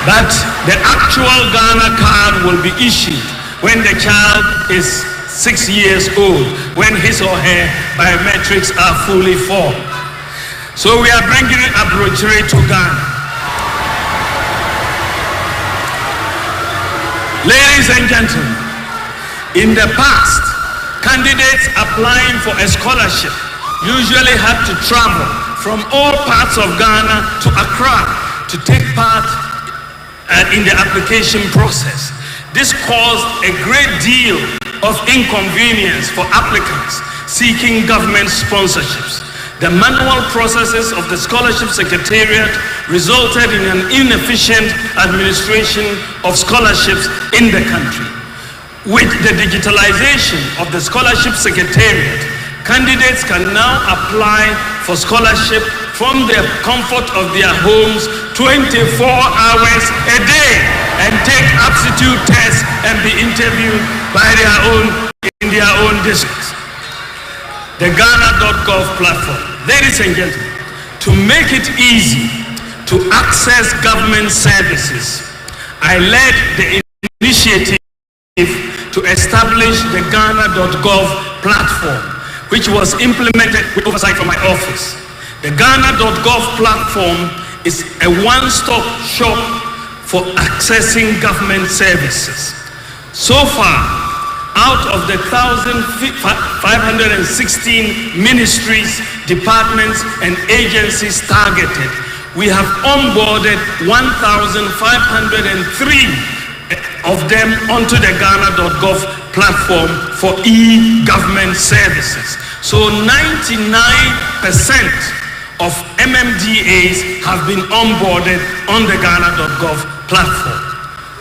But the actual Ghana card will be issued when the child is 6 years old, when his or her biometrics are fully formed. So we are bringing Abrochere to Ghana. Ladies and gentlemen, in the past, candidates applying for a scholarship usually had to travel from all parts of Ghana to Accra to take part in the application process. This caused a great deal of inconvenience for applicants seeking government sponsorships. The manual processes of the Scholarship Secretariat resulted in an inefficient administration of scholarships in the country. With the digitalization of the Scholarship Secretariat, candidates can now apply for scholarship from the comfort of their homes 24 hours a day and take aptitude tests and be interviewed in their own districts. The Ghana.gov platform. Ladies and gentlemen, to make it easy to access government services, I led the initiative to establish the Ghana.gov platform, which was implemented with oversight from my office. The Ghana.gov platform is a one-stop shop for accessing government services. So far, out of the 1,516 ministries, departments, and agencies targeted, we have onboarded 1,503 of them onto the Ghana.gov platform for e-government services. So 99% of MMDAs have been onboarded on the Ghana.gov platform.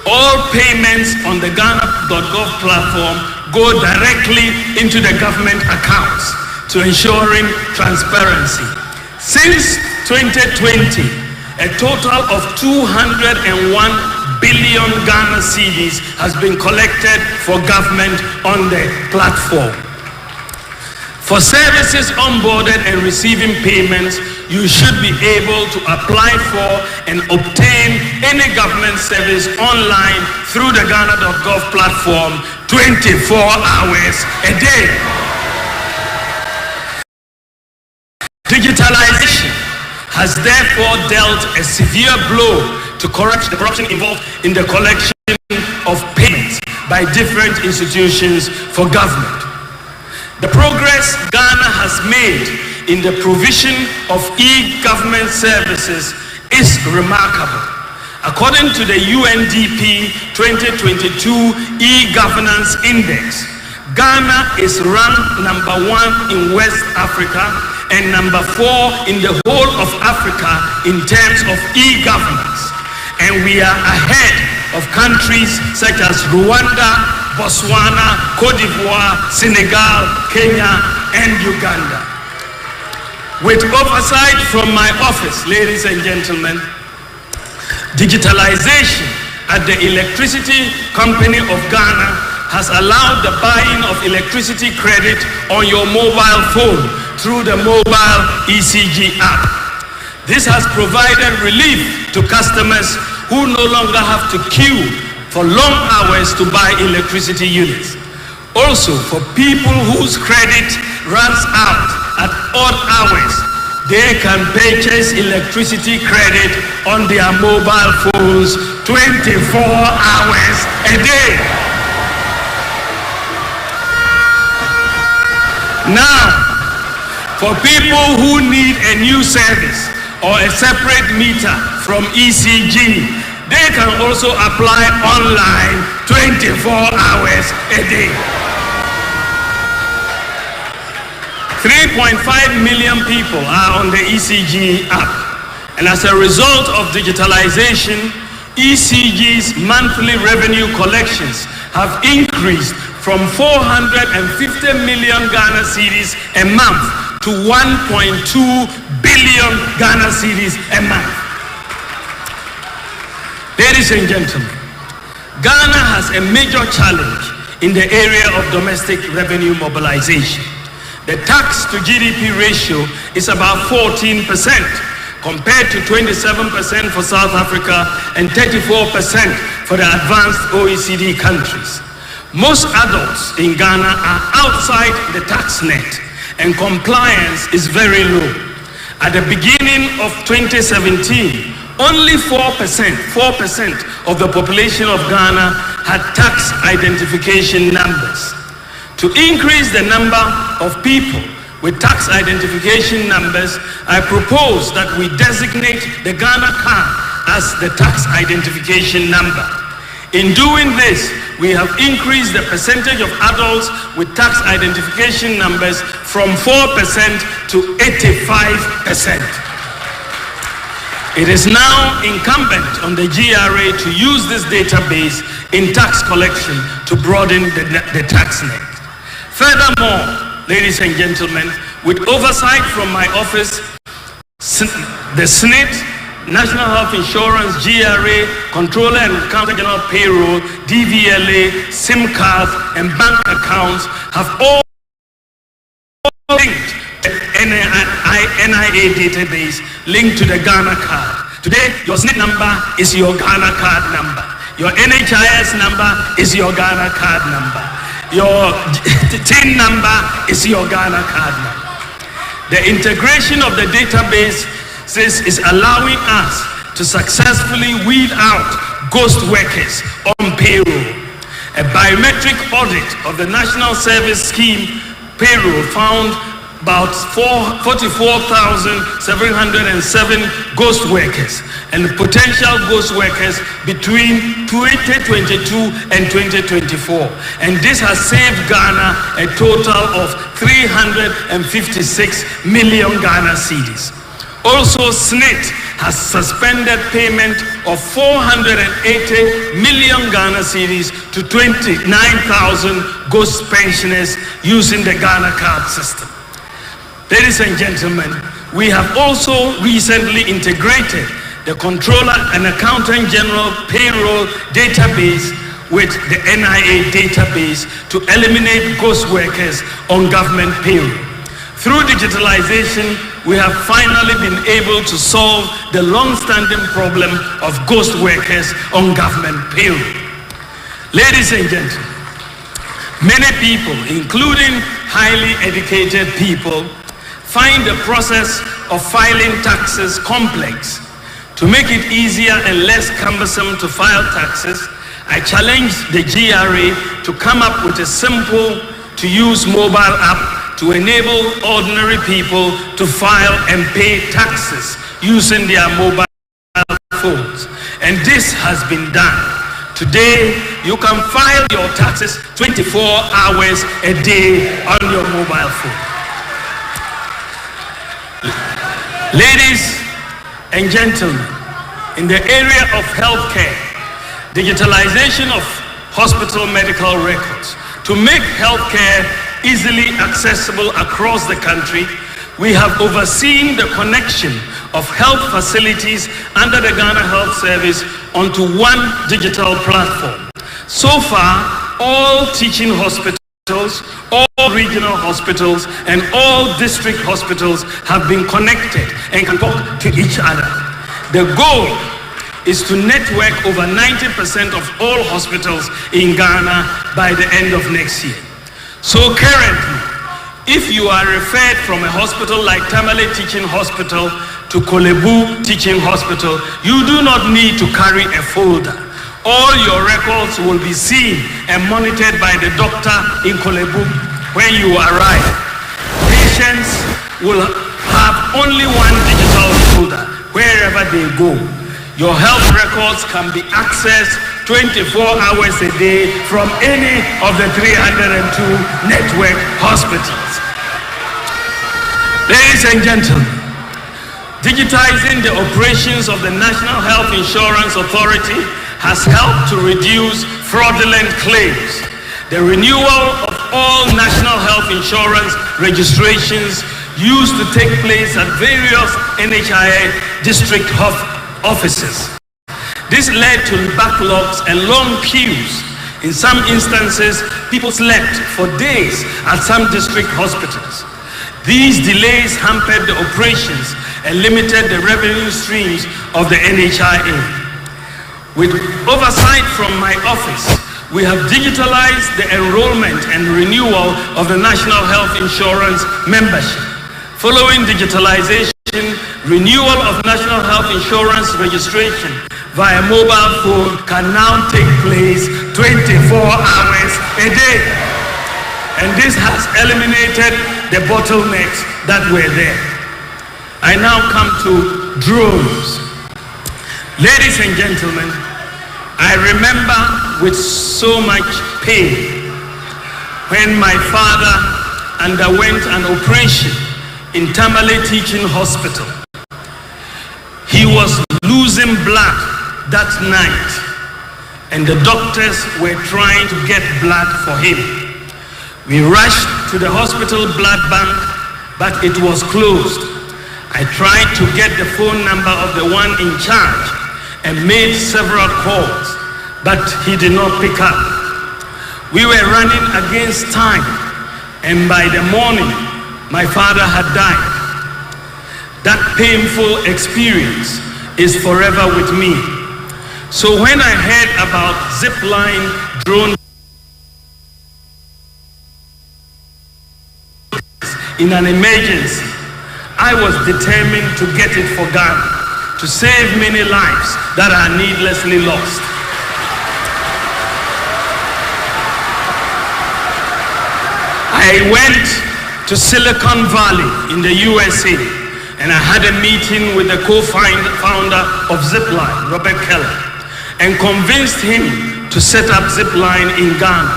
All payments on the Ghana.gov platform go directly into the government accounts to ensuring transparency. Since 2020, a total of 201 billion Ghana cedis has been collected for government on the platform. For services onboarded and receiving payments, you should be able to apply for and obtain any government service online through the Ghana.gov platform 24 hours a day. Digitalization has therefore dealt a severe blow to correct the corruption involved in the collection of payments by different institutions for government. The progress Ghana has made in the provision of e-government services is remarkable. According to the UNDP 2022 e-governance index, Ghana is ranked #1 in West Africa and #4 in the whole of Africa in terms of e-governance. And we are ahead of countries such as Rwanda, Botswana, Cote d'Ivoire, Senegal, Kenya, and Uganda. With oversight from my office, ladies and gentlemen, digitalization at the Electricity Company of Ghana has allowed the buying of electricity credit on your mobile phone through the mobile ECG app. This has provided relief to customers who no longer have to queue for long hours to buy electricity units. Also, for people whose credit runs out at odd hours, they can purchase electricity credit on their mobile phones 24 hours a day. Now, for people who need a new service or a separate meter from ECG, they can also apply online 24 hours a day. 3.5 million people are on the ECG app. And as a result of digitalization, ECG's monthly revenue collections have increased from 450 million Ghana cedis a month to 1.2 billion Ghana cedis a month. Ladies and gentlemen, Ghana has a major challenge in the area of domestic revenue mobilization. The tax to GDP ratio is about 14%, compared to 27% for South Africa and 34% for the advanced OECD countries. Most adults in Ghana are outside the tax net, and compliance is very low. At the beginning of 2017, only 4% of the population of Ghana had tax identification numbers. To increase the number of people with tax identification numbers, I propose that we designate the Ghana card as the tax identification number. In doing this, we have increased the percentage of adults with tax identification numbers from 4% to 85%. It is now incumbent on the GRA to use this database in tax collection to broaden the tax net. Furthermore, ladies and gentlemen, with oversight from my office, the SNIT, National Health Insurance, GRA, Controller and Accountant General Payroll, DVLA, SIM cards, and bank accounts have all linked to the NIA database linked to the Ghana card. Today, your SNIT number is your Ghana card number. Your NHIS number is your Ghana card number. Your TIN number is your Ghana card number. The integration of the database is allowing us to successfully weed out ghost workers on payroll. A biometric audit of the National Service Scheme payroll found about 44,707 ghost workers and potential ghost workers between 2022 and 2024. And this has saved Ghana a total of 356 million Ghana cedis. Also, SNIT has suspended payment of 480 million Ghana cedis to 29,000 ghost pensioners using the Ghana card system. Ladies and gentlemen, we have also recently integrated the Controller and Accountant General Payroll database with the NIA database to eliminate ghost workers on government payroll. Through digitalization, we have finally been able to solve the long-standing problem of ghost workers on government payroll. Ladies and gentlemen, many people, including highly educated people, find the process of filing taxes complex. To make it easier and less cumbersome to file taxes, I challenged the GRA to come up with a simple-to-use mobile app to enable ordinary people to file and pay taxes using their mobile phones. And this has been done. Today, you can file your taxes 24 hours a day on your mobile phone. Ladies and gentlemen, in the area of healthcare, digitalization of hospital medical records, to make healthcare easily accessible across the country, we have overseen the connection of health facilities under the Ghana Health Service onto one digital platform. So far, all teaching hospitals, all regional hospitals, and all district hospitals have been connected and can talk to each other. The goal is to network over 90% of all hospitals in Ghana by the end of next year. So currently, if you are referred from a hospital like Tamale Teaching Hospital to Kolebu Teaching Hospital, you do not need to carry a folder. All your records will be seen and monitored by the doctor in Kolebu when you arrive. Patients will have only one digital folder wherever they go. Your health records can be accessed 24 hours a day from any of the 302 network hospitals. Ladies and gentlemen, digitizing the operations of the National Health Insurance Authority has helped to reduce fraudulent claims. The renewal of all national health insurance registrations used to take place at various NHIA district offices. This led to backlogs and long queues. In some instances, people slept for days at some district hospitals. These delays hampered the operations and limited the revenue streams of the NHIA. With oversight from my office, we have digitalized the enrollment and renewal of the National Health Insurance membership. Following digitalization, Renewal of national health insurance registration via mobile phone can now take place 24 hours a day. And this has eliminated the bottlenecks that were there. I now come to drones. Ladies and gentlemen, I remember with so much pain when my father underwent an operation in Tamale Teaching Hospital. He was losing blood that night, and the doctors were trying to get blood for him. We rushed to the hospital blood bank, but it was closed. I tried to get the phone number of the one in charge and made several calls, but he did not pick up. We were running against time, and by the morning, my father had died. That painful experience is forever with me. So when I heard about zipline drone in an emergency, I was determined to get it for Ghana, to save many lives that are needlessly lost. I went to Silicon Valley in the USA, and I had a meeting with the co-founder of Zipline, Robert Keller, and convinced him to set up Zipline in Ghana.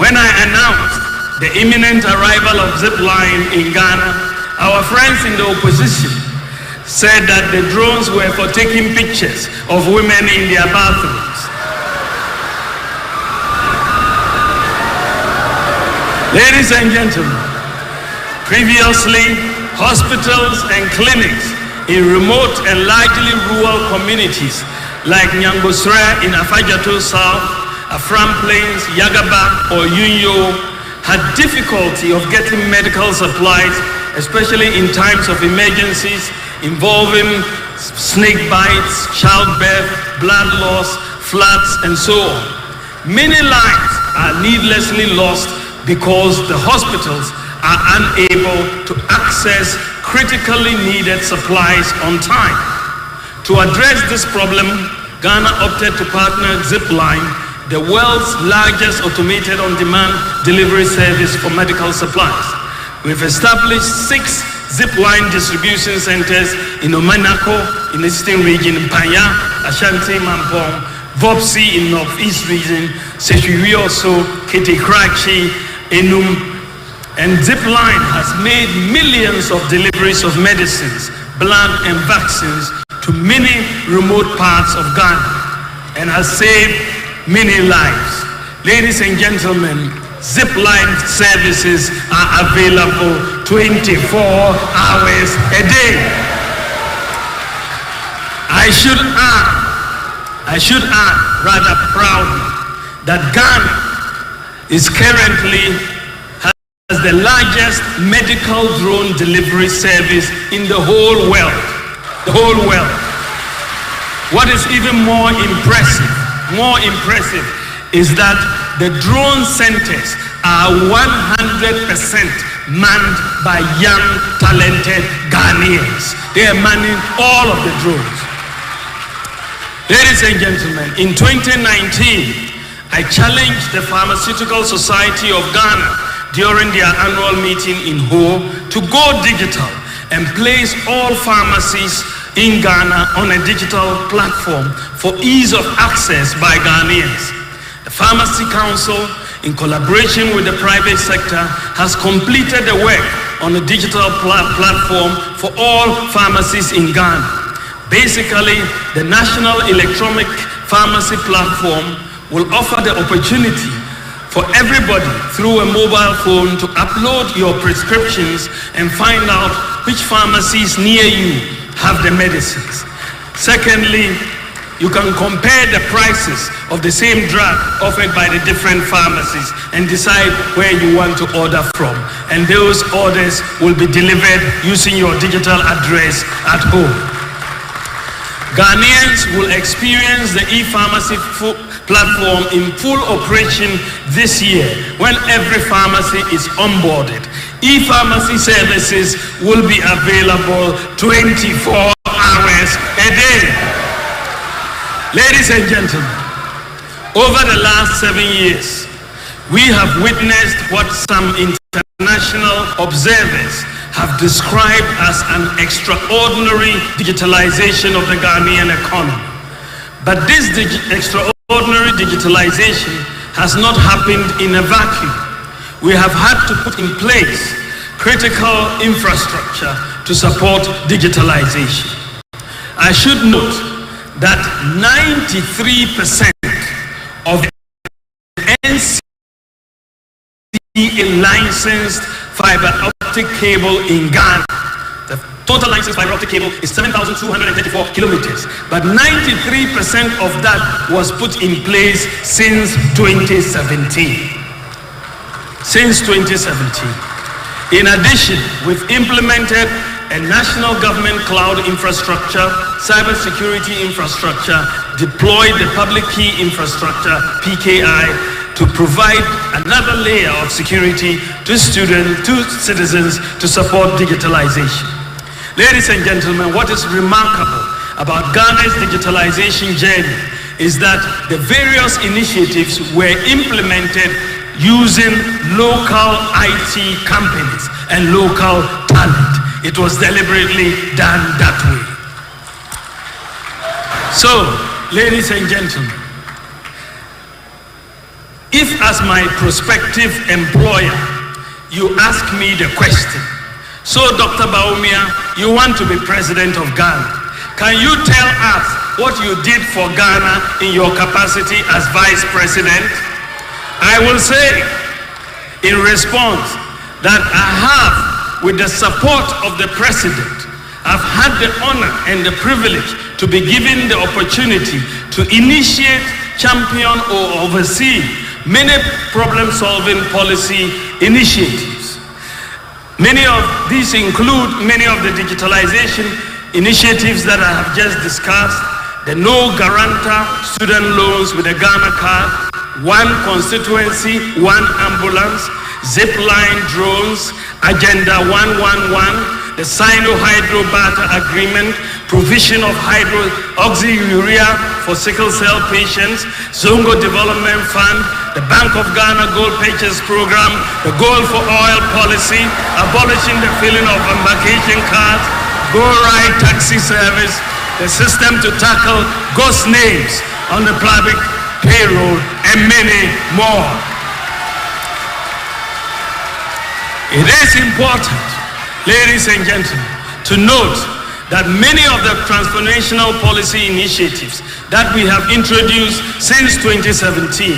When I announced the imminent arrival of Zipline in Ghana, our friends in the opposition said that the drones were for taking pictures of women in their bathrooms. Ladies and gentlemen, previously, hospitals and clinics in remote and largely rural communities like Nyangosre in Afajato South, Afram Plains, Yagaba, or Yunyo had difficulty of getting medical supplies, especially in times of emergencies involving snake bites, childbirth, blood loss, floods, and so on. Many lives are needlessly lost because the hospitals are unable to access critically needed supplies on time. To address this problem, Ghana opted to partner Zipline, the world's largest automated on-demand delivery service for medical supplies. We've established 6 Zipline distribution centers in Omanako, in the Eastern region, Panya, Ashanti, Mampong, Vopsi in Northeast region, Seshuri also, Kitikrachi, Enum. And Zipline has made millions of deliveries of medicines, blood, and vaccines to many remote parts of Ghana and has saved many lives. Ladies and gentlemen, Zipline services are available 24 hours a day. I should add rather proudly that Ghana is currently the largest medical drone delivery service in the whole world. The whole world. What is even more impressive is that the drone centers are 100% manned by young, talented Ghanaians. They are manning all of the drones. Ladies and gentlemen, in 2019, I challenged the Pharmaceutical Society of Ghana during their annual meeting in Ho to go digital and place all pharmacies in Ghana on a digital platform for ease of access by Ghanaians. The Pharmacy Council, in collaboration with the private sector, has completed the work on a digital platform for all pharmacies in Ghana. Basically, the National Electronic Pharmacy Platform will offer the opportunity for everybody through a mobile phone to upload your prescriptions and find out which pharmacies near you have the medicines. Secondly, you can compare the prices of the same drug offered by the different pharmacies and decide where you want to order from. And those orders will be delivered using your digital address at home. Ghanaians will experience the e-pharmacy platform in full operation this year when every pharmacy is onboarded. E-pharmacy services will be available 24 hours a day. Ladies and gentlemen, over the last 7 years, we have witnessed what some international observers have described as an extraordinary digitalization of the Ghanaian economy. But this extraordinary digitalization has not happened in a vacuum. We have had to put in place critical infrastructure to support digitalization. I should note that 93% of the NCA licensed fiber optic cable in Ghana, the total licensed fiber optic cable is 7,234 kilometers, but 93% of that was put in place since 2017. Since 2017. In addition, we've implemented a national government cloud infrastructure, cybersecurity infrastructure, deployed the public key infrastructure, PKI, to provide another layer of security to students, to citizens, to support digitalization. Ladies and gentlemen, what is remarkable about Ghana's digitalization journey is that the various initiatives were implemented using local IT companies and local talent. It was deliberately done that way. So, ladies and gentlemen, if as my prospective employer, you ask me the question, so Dr. Bawumia, you want to be president of Ghana, can you tell us what you did for Ghana in your capacity as vice president? I will say in response that I have, with the support of the president, I've had the honor and the privilege to be given the opportunity to initiate, champion, or oversee many problem-solving policy initiatives. Many of these include many of the digitalization initiatives that I have just discussed, the no guarantor student loans with a Ghana card, one constituency, one ambulance, zipline drones, Agenda 111, the Sino-Hydro Barter Agreement, provision of hydroxyurea for sickle cell patients, Zongo Development Fund, the Bank of Ghana Gold Purchase Program, the Gold for Oil Policy, abolishing the filling of embarkation cards, Go Ride Taxi Service, the system to tackle ghost names on the public payroll, and many more. It is important, ladies and gentlemen, to note that many of the transformational policy initiatives that we have introduced since 2017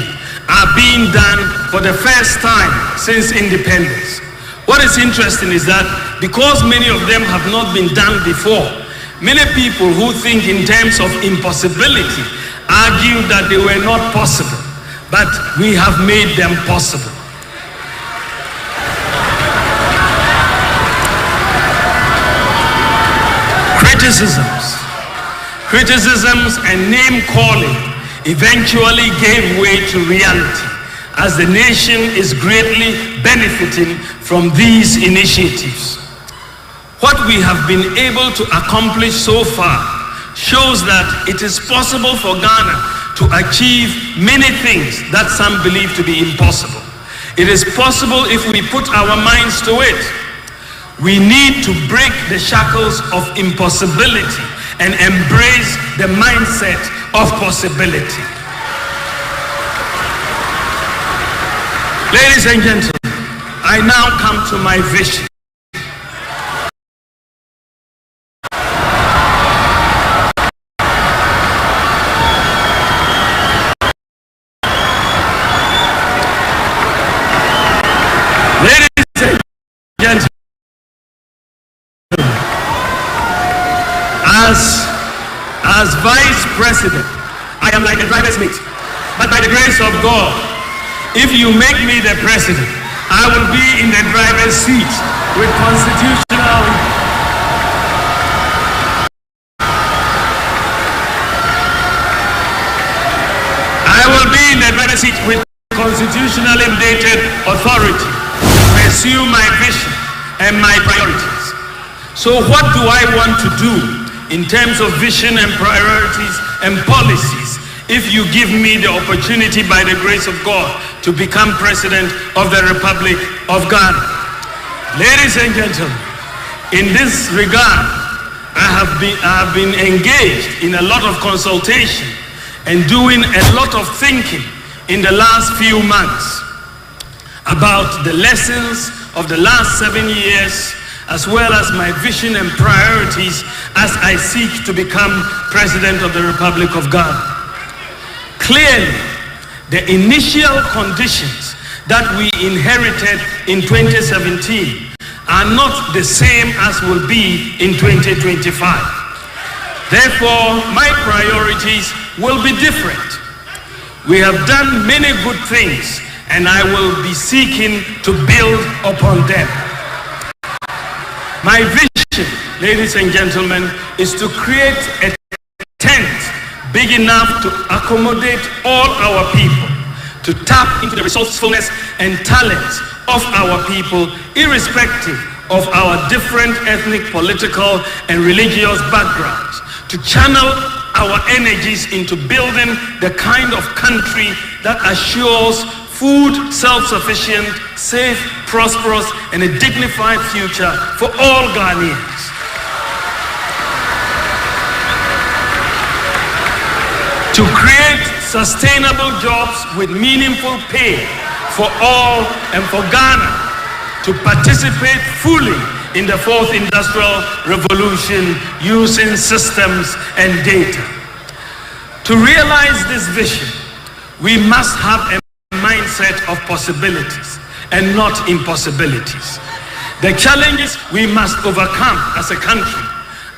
are being done for the first time since independence. What is interesting is that because many of them have not been done before, many people who think in terms of impossibility argue that they were not possible, but we have made them possible. Criticisms and name calling eventually gave way to reality as the nation is greatly benefiting from these initiatives. What we have been able to accomplish so far shows that it is possible for Ghana to achieve many things that some believe to be impossible. It is possible if we put our minds to it. We need to break the shackles of impossibility and embrace the mindset of possibility. Ladies and gentlemen, I now come to my vision. Ladies and gentlemen, as vice president, I am like a driver's mate. But by the grace of God, if you make me the president, I will be in the driver's seat with constitutional. I will constitutionally mandated authority to pursue my vision and my priorities. So what do I want to do in terms of vision and priorities and policies if you give me the opportunity by the grace of God to become President of the Republic of Ghana? Ladies and gentlemen, in this regard, I have been engaged in a lot of consultation and doing a lot of thinking in the last few months about the lessons of the last 7 years, as well as my vision and priorities as I seek to become President of the Republic of Ghana. Clearly, the initial conditions that we inherited in 2017 are not the same as will be in 2025. Therefore, my priorities will be different. We have done many good things, and I will be seeking to build upon them. My vision, ladies and gentlemen, is to create a tent big enough to accommodate all our people, to tap into the resourcefulness and talents of our people, irrespective of our different ethnic, political, and religious backgrounds, to channel our energies into building the kind of country that assures food, self-sufficient, safe, prosperous, and a dignified future for all Ghanaians. To create sustainable jobs with meaningful pay for all and for Ghana to participate fully in the fourth industrial revolution using systems and data. To realize this vision, we must have a mindset of possibilities and not impossibilities. The challenges we must overcome as a country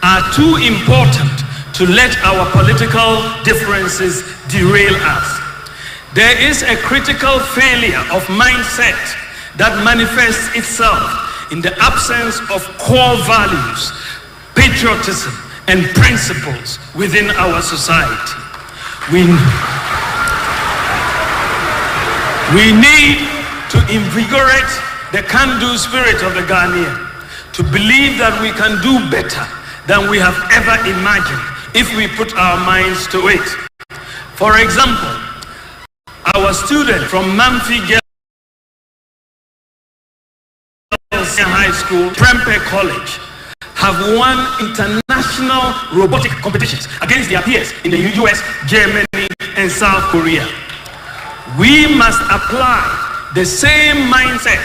are too important to let our political differences derail us. There is a critical failure of mindset that manifests itself in the absence of core values, patriotism, and principles within our society. We need to invigorate the can-do spirit of the Ghanaian, to believe that we can do better than we have ever imagined if we put our minds to it. For example, our student from Mamfi Girls High School, Prempeh College, have won international robotic competitions against their peers in the US, Germany, and South Korea. We must apply the same mindset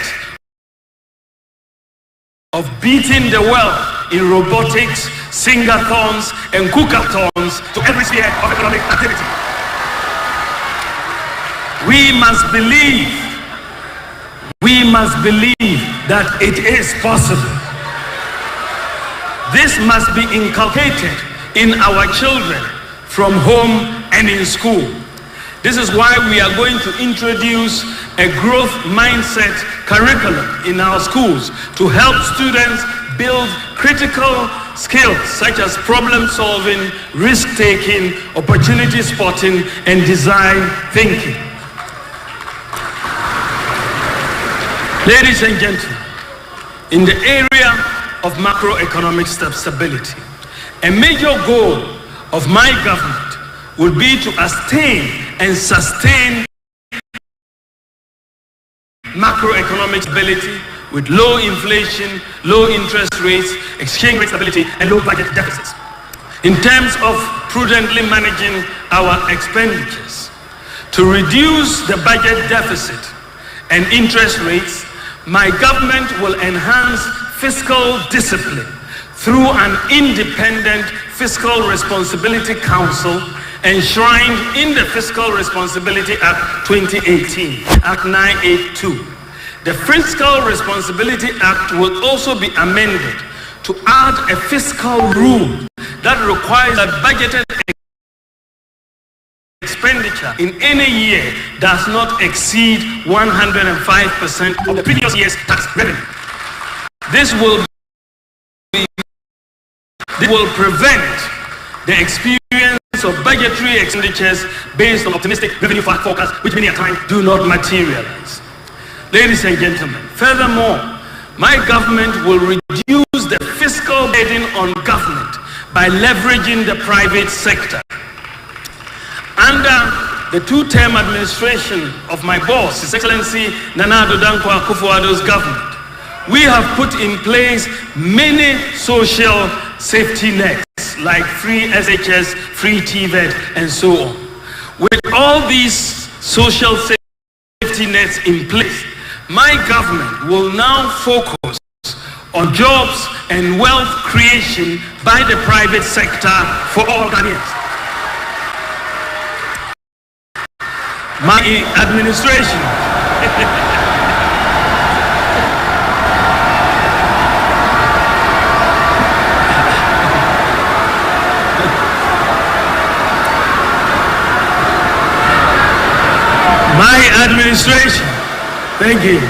of beating the world in robotics, singathons, and cookathons to every sphere of economic activity. We must believe that it is possible. This must be inculcated in our children from home and in school. This is why we are going to introduce a growth mindset curriculum in our schools to help students build critical skills such as problem solving, risk taking, opportunity spotting, and design thinking. Ladies and gentlemen, in the area of macroeconomic stability, a major goal of my government will be to attain and sustain macroeconomic stability with low inflation, low interest rates, exchange rate stability, and low budget deficits. In terms of prudently managing our expenditures, to reduce the budget deficit and interest rates, my government will enhance fiscal discipline through an independent Fiscal Responsibility Council enshrined in the Fiscal Responsibility Act 2018, Act 982. The Fiscal Responsibility Act will also be amended to add a fiscal rule that requires that budgeted expenditure in any year does not exceed 105% of the previous year's tax revenue. This will prevent the experience estimates of budgetary expenditures based on optimistic revenue forecasts, which many a time do not materialize. Ladies and gentlemen, furthermore, my government will reduce the fiscal burden on government by leveraging the private sector. Under the two-term administration of my boss, His Excellency Nana Addo Dankwa Akufo-Addo's government, we have put in place many social safety nets like free SHS, free TVET, and so on. With all these social safety nets in place, my government will now focus on jobs and wealth creation by the private sector for all Ghanaians. My administration thank you,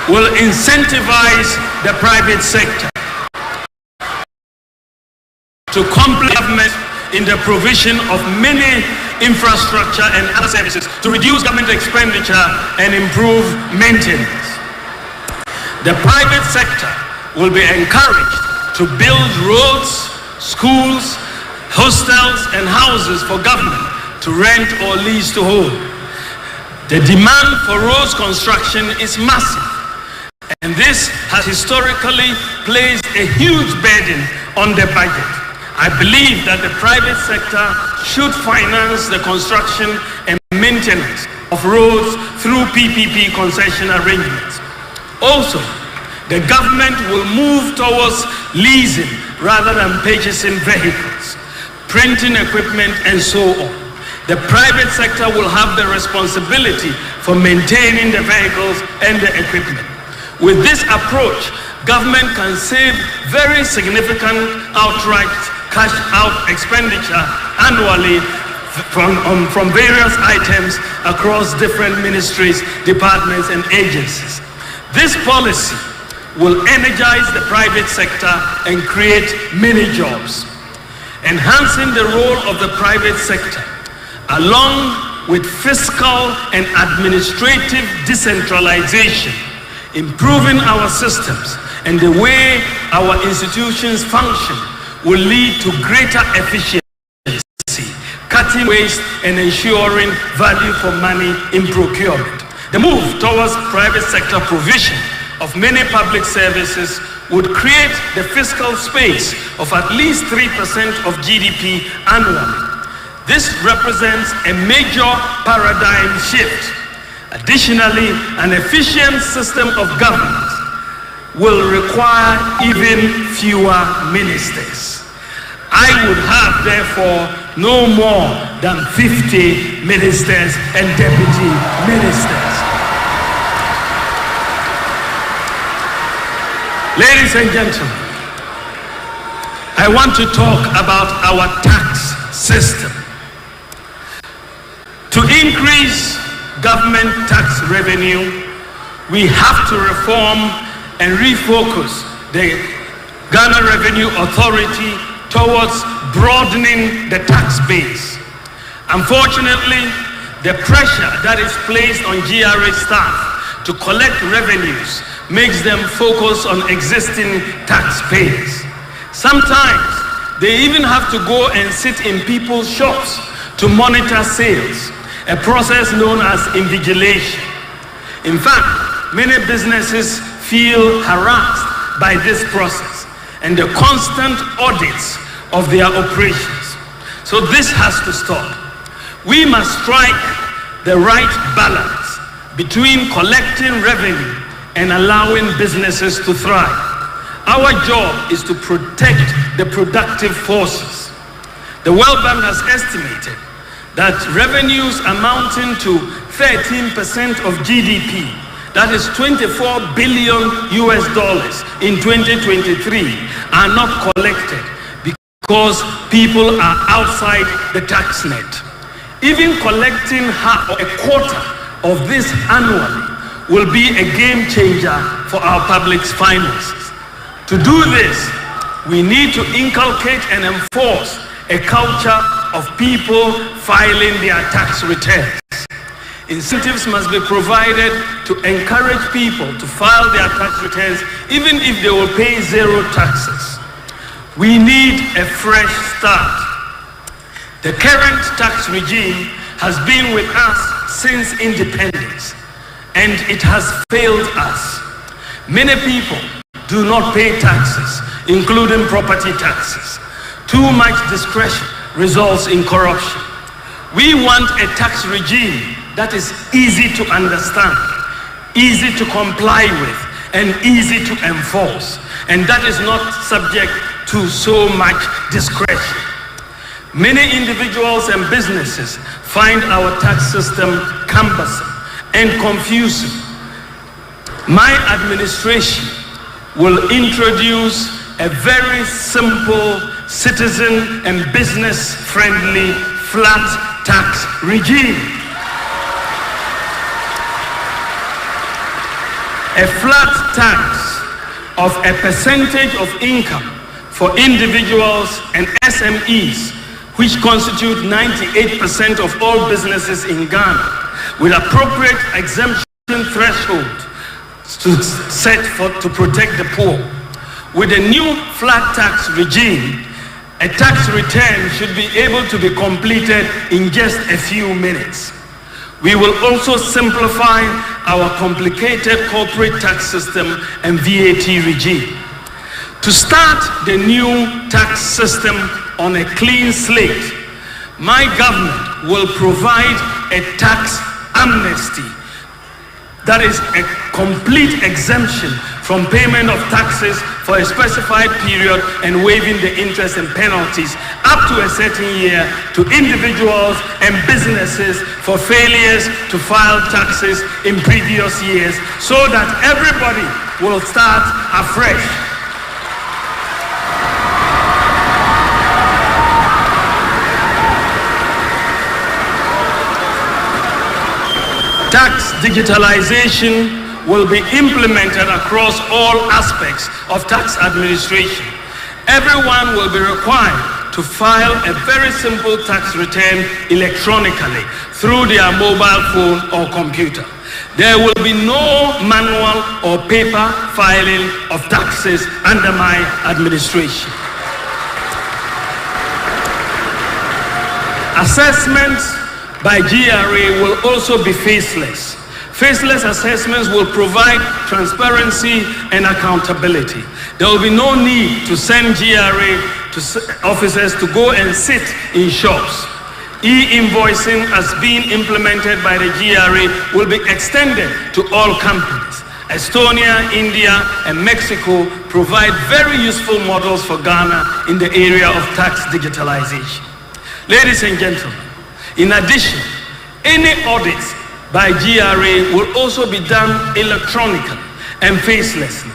will incentivize the private sector to complement government in the provision of many infrastructure and other services to reduce government expenditure and improve maintenance. The private sector will be encouraged to build roads, schools, hostels, and houses for government to rent or lease to hold. The demand for roads construction is massive, and this has historically placed a huge burden on the budget. I believe that the private sector should finance the construction and maintenance of roads through PPP concession arrangements. Also, the government will move towards leasing rather than purchasing vehicles, printing equipment, and so on. The private sector will have the responsibility for maintaining the vehicles and the equipment. With this approach, government can save very significant outright cash out expenditure annually from various items across different ministries, departments, and agencies. This policy will energize the private sector and create many jobs. Enhancing the role of the private sector, along with fiscal and administrative decentralization, improving our systems and the way our institutions function will lead to greater efficiency, cutting waste and ensuring value for money in procurement. The move towards private sector provision of many public services would create the fiscal space of at least 3% of GDP annually. This represents a major paradigm shift. Additionally, an efficient system of governance will require even fewer ministers. I would have, therefore, no more than 50 ministers and deputy ministers. Ladies and gentlemen, I want to talk about our tax system. To increase government tax revenue, we have to reform and refocus the Ghana Revenue Authority towards broadening the tax base. Unfortunately, the pressure that is placed on GRA staff to collect revenues makes them focus on existing taxpayers. Sometimes they even have to go and sit in people's shops to monitor sales, a process known as invigilation. In fact, many businesses feel harassed by this process and the constant audits of their operations. So this has to stop. We must strike the right balance between collecting revenue and allowing businesses to thrive. Our job is to protect the productive forces. The World Bank has estimated that revenues amounting to 13% of GDP, that is $24 billion in 2023, are not collected because people are outside the tax net. Even collecting half or a quarter of this annually will be a game changer for our public's finances. To do this, we need to inculcate and enforce a culture of people filing their tax returns. Incentives must be provided to encourage people to file their tax returns even if they will pay zero taxes. We need a fresh start. The current tax regime has been with us since independence, and it has failed us. Many people do not pay taxes, including property taxes. Too much discretion results in corruption. We want a tax regime that is easy to understand, easy to comply with, and easy to enforce, and that is not subject to so much discretion. Many individuals and businesses find our tax system cumbersome and confusing. My administration will introduce a very simple, citizen and business-friendly flat tax regime. A flat tax of a percentage of income for individuals and SMEs, which constitute 98% of all businesses in Ghana, with appropriate exemption threshold to protect the poor. With a new flat tax regime, a tax return should be able to be completed in just a few minutes. We will also simplify our complicated corporate tax system and VAT regime. To start the new tax system on a clean slate, my government will provide a tax amnesty, that is a complete exemption from payment of taxes for a specified period and waiving the interest and penalties up to a certain year to individuals and businesses for failures to file taxes in previous years, so that everybody will start afresh. Tax digitalization will be implemented across all aspects of tax administration. Everyone will be required to file a very simple tax return electronically through their mobile phone or computer. There will be no manual or paper filing of taxes under my administration. Assessments by GRA will also be faceless. Faceless assessments will provide transparency and accountability. There will be no need to send GRA officers to go and sit in shops. E-invoicing as being implemented by the GRA will be extended to all companies. Estonia, India, and Mexico provide very useful models for Ghana in the area of tax digitalization. Ladies and gentlemen, in addition, any audits by GRA will also be done electronically and facelessly.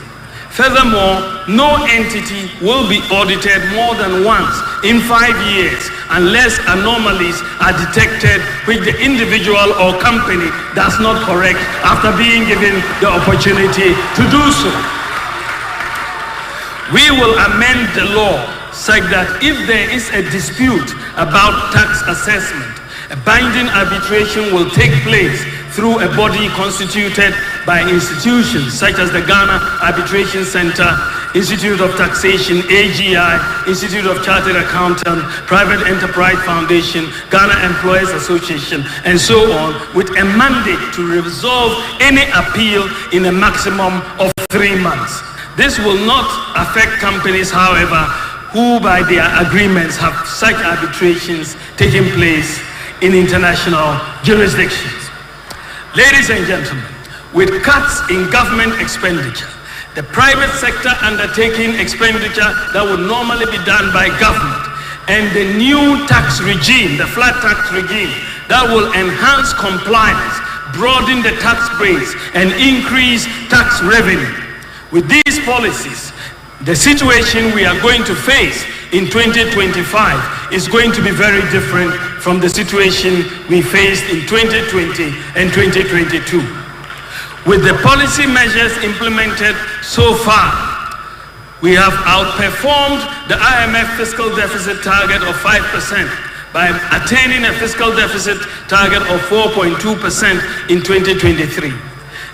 Furthermore, no entity will be audited more than once in 5 years unless anomalies are detected which the individual or company does not correct after being given the opportunity to do so. We will amend the law such that if there is a dispute about tax assessment, a binding arbitration will take place through a body constituted by institutions such as the Ghana Arbitration Center, Institute of Taxation, AGI, Institute of Chartered Accountants, Private Enterprise Foundation, Ghana Employers Association, and so on, with a mandate to resolve any appeal in a maximum of 3 months. This will not affect companies, however, who by their agreements have such arbitrations taking place in international jurisdictions. Ladies and gentlemen, with cuts in government expenditure, the private sector undertaking expenditure that would normally be done by government, and the new tax regime, the flat tax regime, that will enhance compliance, broaden the tax base, and increase tax revenue. With these policies, the situation we are going to face in 2025 is going to be very different from the situation we faced in 2020 and 2022. With the policy measures implemented so far, we have outperformed the IMF fiscal deficit target of 5% by attaining a fiscal deficit target of 4.2% in 2023.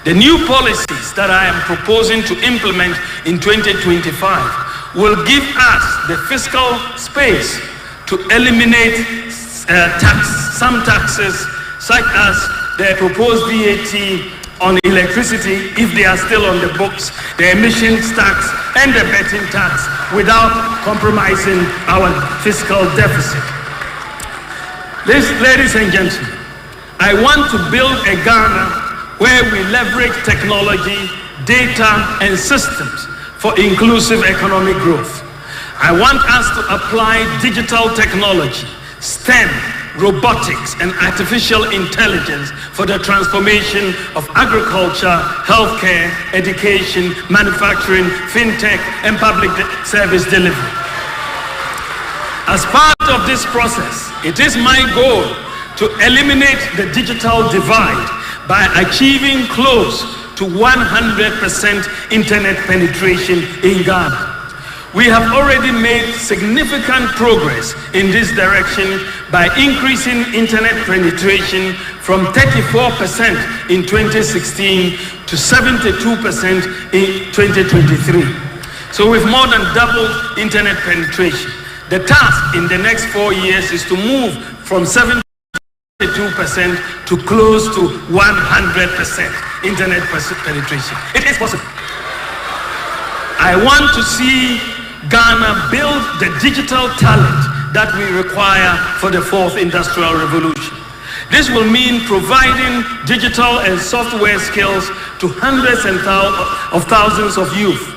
The new policies that I am proposing to implement in 2025 will give us the fiscal space to eliminate some taxes, such as the proposed VAT on electricity, if they are still on the books, the emissions tax, and the betting tax, without compromising our fiscal deficit. Ladies and gentlemen, I want to build a Ghana where we leverage technology, data, and systems for inclusive economic growth. I want us to apply digital technology, STEM, robotics, and artificial intelligence for the transformation of agriculture, healthcare, education, manufacturing, fintech, and public service delivery. As part of this process, it is my goal to eliminate the digital divide by achieving close to 100% internet penetration in Ghana. We have already made significant progress in this direction by increasing internet penetration from 34% in 2016 to 72% in 2023. So we've more than doubled internet penetration. The task in the next 4 years is to move from 72% to close to 100% internet penetration. It is possible. I want to see Ghana build the digital talent that we require for the fourth industrial revolution. This will mean providing digital and software skills to hundreds of thousands of youth.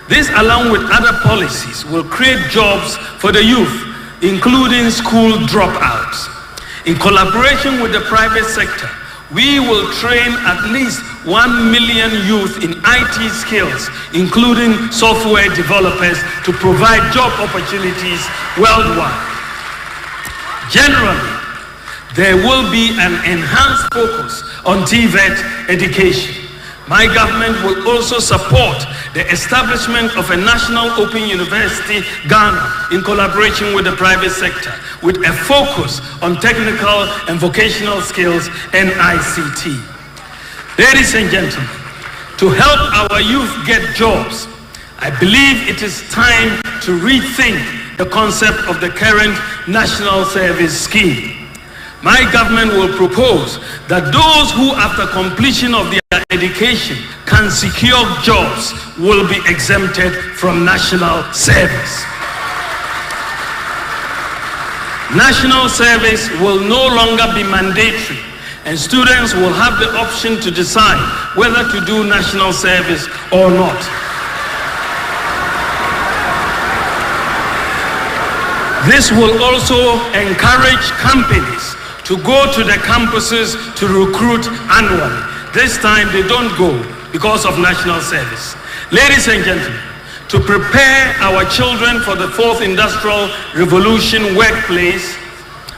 This, along with other policies, will create jobs for the youth, including school dropouts. In collaboration with the private sector, we will train at least 1 million youth in IT skills, including software developers, to provide job opportunities worldwide. Generally, there will be an enhanced focus on TVET education. My government will also support the establishment of a national open university, Ghana, in collaboration with the private sector, with a focus on technical and vocational skills and ICT. Ladies and gentlemen, to help our youth get jobs, I believe it is time to rethink the concept of the current national service scheme. My government will propose that those who, after completion of their education, can secure jobs will be exempted from national service. National service will no longer be mandatory, and students will have the option to decide whether to do national service or not. This will also encourage companies to go to the campuses to recruit annually. This time they don't go because of national service. Ladies and gentlemen, to prepare our children for the fourth industrial revolution workplace,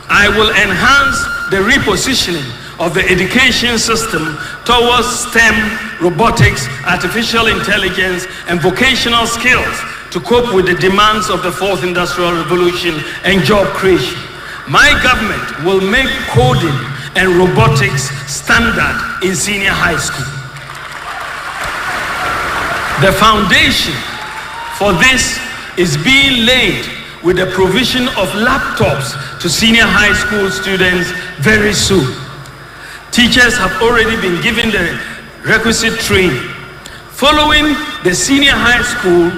I will enhance the repositioning of the education system towards STEM, robotics, artificial intelligence, and vocational skills to cope with the demands of the fourth industrial revolution and job creation. My government will make coding and robotics standard in senior high school. The foundation for this is being laid with the provision of laptops to senior high school students very soon. Teachers have already been given the requisite training. Following the senior high school,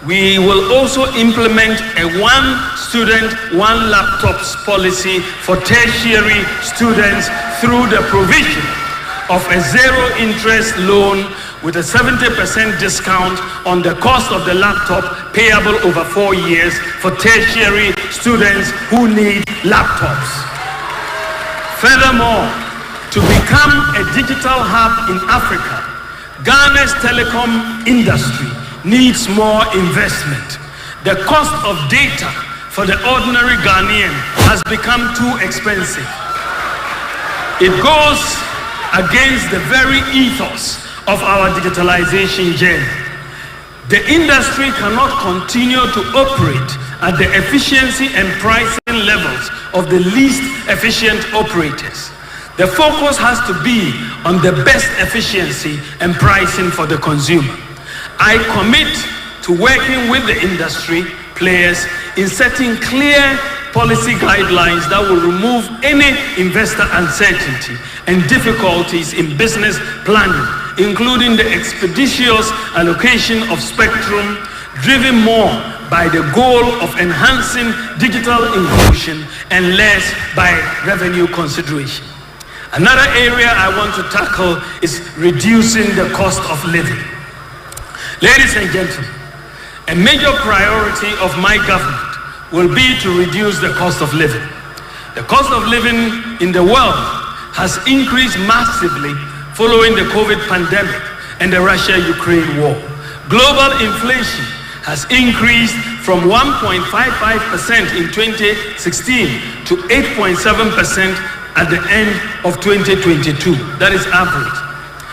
we will also implement a one student, one laptops policy for tertiary students through the provision of a zero interest loan with a 70% discount on the cost of the laptop payable over 4 years for tertiary students who need laptops. Furthermore, to become a digital hub in Africa, Ghana's telecom industry needs more investment. The cost of data for the ordinary Ghanaian has become too expensive. It goes against the very ethos of our digitalization journey. The industry cannot continue to operate at the efficiency and pricing levels of the least efficient operators. The focus has to be on the best efficiency and pricing for the consumer. I commit to working with the industry players in setting clear policy guidelines that will remove any investor uncertainty and difficulties in business planning, including the expeditious allocation of spectrum, driven more by the goal of enhancing digital inclusion and less by revenue consideration. Another area I want to tackle is reducing the cost of living. Ladies and gentlemen, a major priority of my government will be to reduce the cost of living. The cost of living in the world has increased massively following the COVID pandemic and the Russia-Ukraine war. Global inflation has increased from 1.55% in 2016 to 8.7% at the end of 2022. That is average.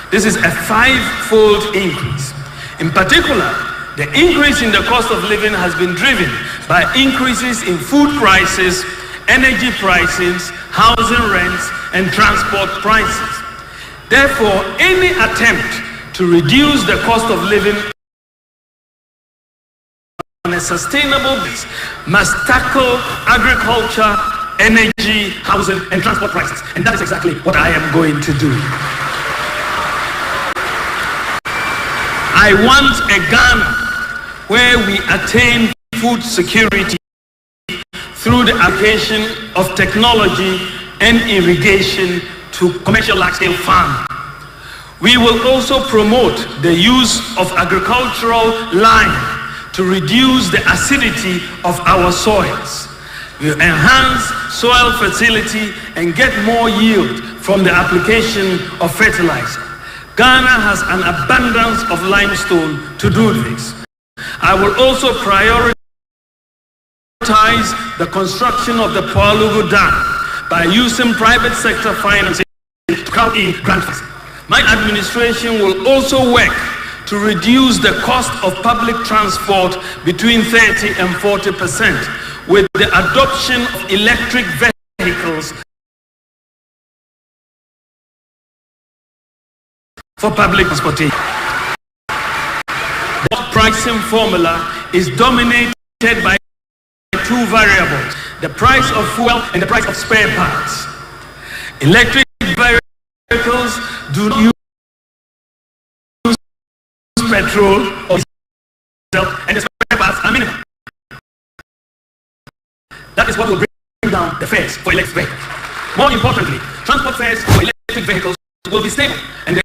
This is a 5-fold increase. In particular, the increase in the cost of living has been driven by increases in food prices, energy prices, housing rents, and transport prices. Therefore, any attempt to reduce the cost of living on a sustainable basis must tackle agriculture, energy, housing, and transport prices. And that is exactly what I am going to do. I want a Ghana where we attain food security through the application of technology and irrigation to commercial large-scale farming. We will also promote the use of agricultural lime to reduce the acidity of our soils. We will enhance soil fertility and get more yield from the application of fertilizer. Ghana has an abundance of limestone to do this. I will also prioritize the construction of the Palugu Dam by using private sector financing to crowd in grant funds. My administration will also work to reduce the cost of public transport between 30 and 40% with the adoption of electric vehicles for public transportation. The pricing formula is dominated by two variables: the price of fuel and the price of spare parts. Electric vehicles do not use petrol or diesel, and the spare parts are minimal. That is what will bring down the fares for electric vehicles. More importantly, transport fares for electric vehicles will be stable, and the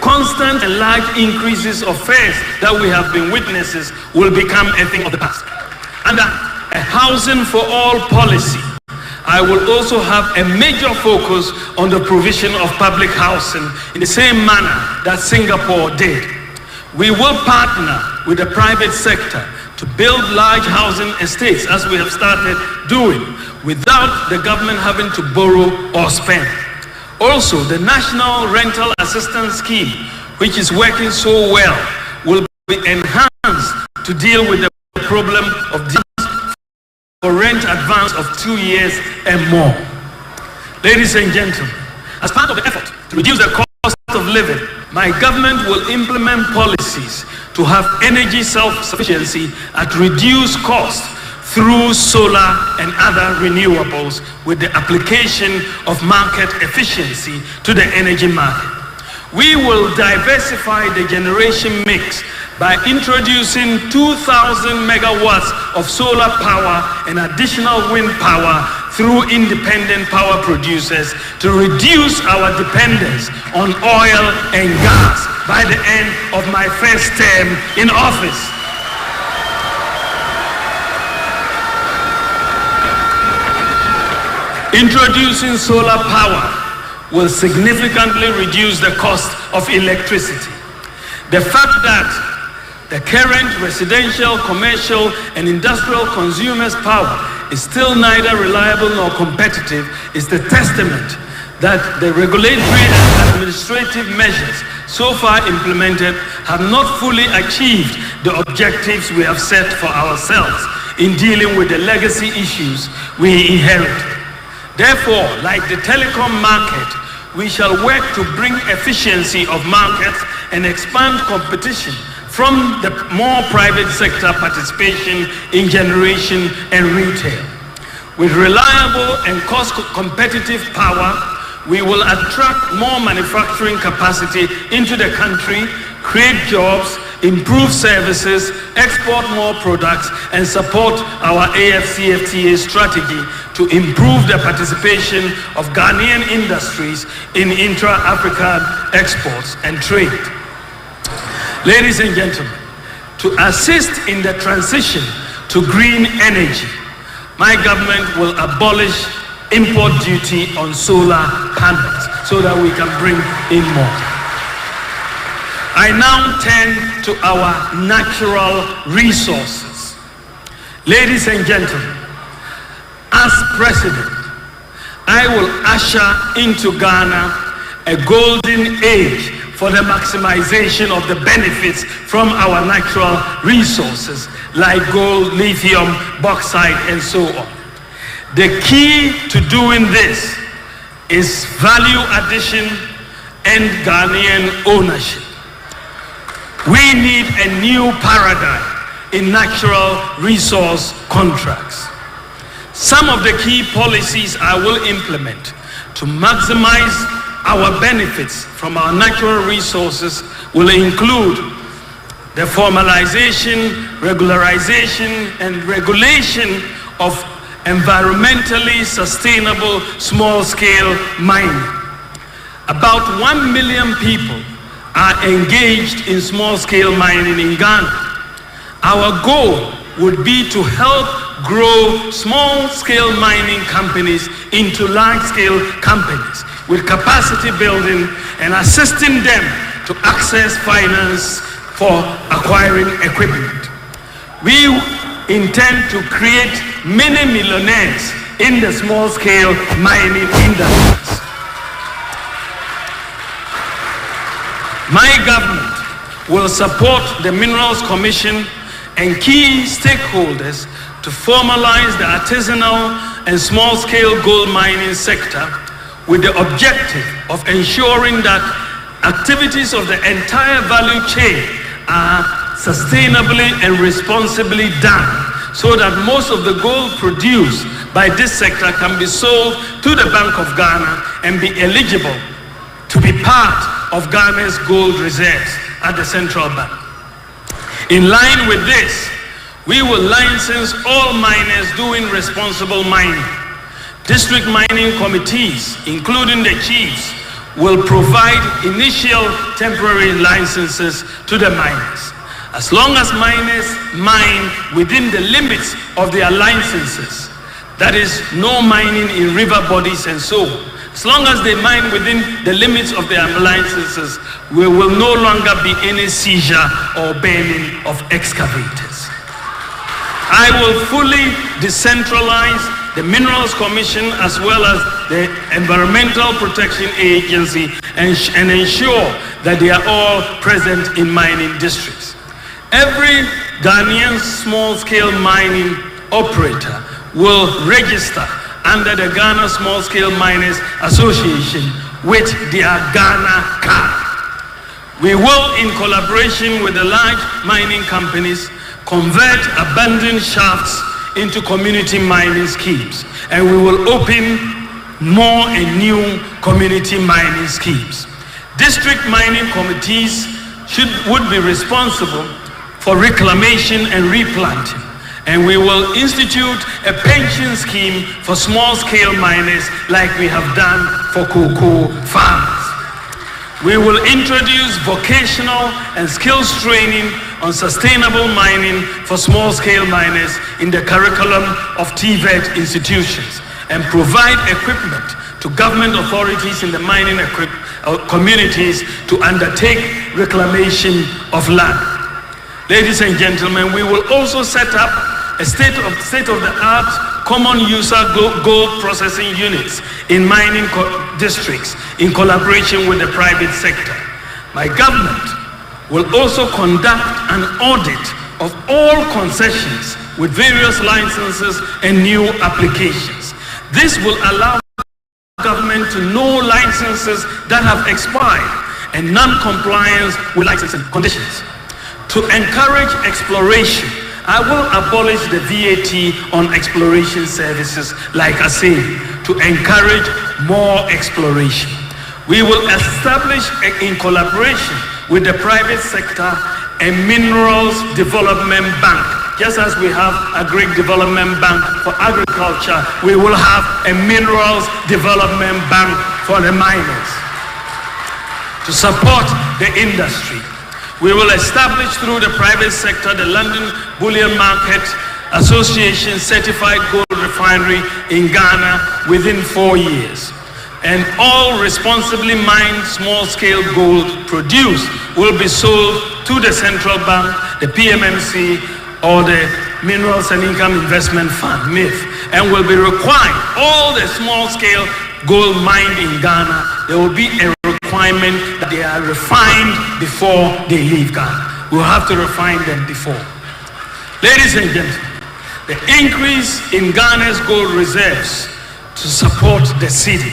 constant and large increases of fares that we have been witnesses will become a thing of the past. Under a housing for all policy, I will also have a major focus on the provision of public housing in the same manner that Singapore did. We will partner with the private sector to build large housing estates, as we have started doing, without the government having to borrow or spend. Also, the National Rental Assistance Scheme, which is working so well, will be enhanced to deal with the problem of for rent advance of 2 years and more. Ladies and gentlemen, as part of the effort to reduce the cost of living, my government will implement policies to have energy self-sufficiency at reduced cost through solar and other renewables with the application of market efficiency to the energy market. We will diversify the generation mix by introducing 2,000 megawatts of solar power and additional wind power through independent power producers to reduce our dependence on oil and gas by the end of my first term in office. Introducing solar power will significantly reduce the cost of electricity. The fact that the current residential, commercial, and industrial consumers' power is still neither reliable nor competitive is the testament that the regulatory and administrative measures so far implemented have not fully achieved the objectives we have set for ourselves in dealing with the legacy issues we inherit. Therefore, like the telecom market, we shall work to bring efficiency of markets and expand competition from the more private sector participation in generation and retail. With reliable and cost-competitive power, we will attract more manufacturing capacity into the country, create jobs, improve services, export more products, and support our AfCFTA strategy to improve the participation of Ghanaian industries in intra-African exports and trade. Ladies and gentlemen, to assist in the transition to green energy, my government will abolish import duty on solar panels so that we can bring in more. I now turn to our natural resources. Ladies and gentlemen, as president, I will usher into Ghana a golden age for the maximization of the benefits from our natural resources like gold, lithium, bauxite, and so on. The key to doing this is value addition and Ghanaian ownership. We need a new paradigm in natural resource contracts. Some of the key policies I will implement to maximize our benefits from our natural resources will include the formalization, regularization, and regulation of environmentally sustainable small-scale mining. About 1 million people are engaged in small-scale mining in Ghana. Our goal would be to help grow small-scale mining companies into large-scale companies with capacity building and assisting them to access finance for acquiring equipment. We intend to create many millionaires in the small-scale mining industries. My government will support the Minerals Commission and key stakeholders to formalize the artisanal and small-scale gold mining sector with the objective of ensuring that activities of the entire value chain are sustainably and responsibly done, so that most of the gold produced by this sector can be sold to the Bank of Ghana and be eligible to be part of Ghana's gold reserves at the central bank. In line with this, we will license all miners doing responsible mining. District mining committees, including the chiefs, will provide initial temporary licenses to the miners. As long as miners mine within the limits of their licenses, that is, no mining in river bodies and so on, as long as they mine within the limits of their licenses, there will no longer be any seizure or burning of excavators. I will fully decentralize the Minerals Commission as well as the Environmental Protection Agency and ensure that they are all present in mining districts. Every Ghanaian small-scale mining operator will register under the Ghana Small-Scale Miners Association with their Ghana card. We will, in collaboration with the large mining companies, convert abandoned shafts into community mining schemes, and we will open more and new community mining schemes. District mining committees would be responsible for reclamation and replanting, and we will institute a pension scheme for small-scale miners like we have done for cocoa farmers. We will introduce vocational and skills training on sustainable mining for small-scale miners in the curriculum of TVET institutions and provide equipment to government authorities in the mining communities to undertake reclamation of land. Ladies and gentlemen, we will also set up a state-of-the-art common user gold processing units in mining districts in collaboration with the private sector. My government will also conduct an audit of all concessions with various licenses and new applications. This will allow government to know licenses that have expired and non-compliance with licensing conditions. To encourage exploration, I will abolish the VAT on exploration services, like I say, to encourage more exploration. We will establish, in collaboration with the private sector, a minerals development bank. Just as we have a Greek development bank for agriculture, we will have a minerals development bank for the miners. To support the industry, we will establish through the private sector the London Bullion Market Association certified gold refinery in Ghana within 4 years. And all responsibly mined small-scale gold produced will be sold to the central bank, the PMMC, or the Minerals and Income Investment Fund, MIF, and will be required. All the small-scale gold mined in Ghana, there will be a requirement that they are refined before they leave Ghana. We'll have to refine them before. Ladies and gentlemen, the increase in Ghana's gold reserves to support the city.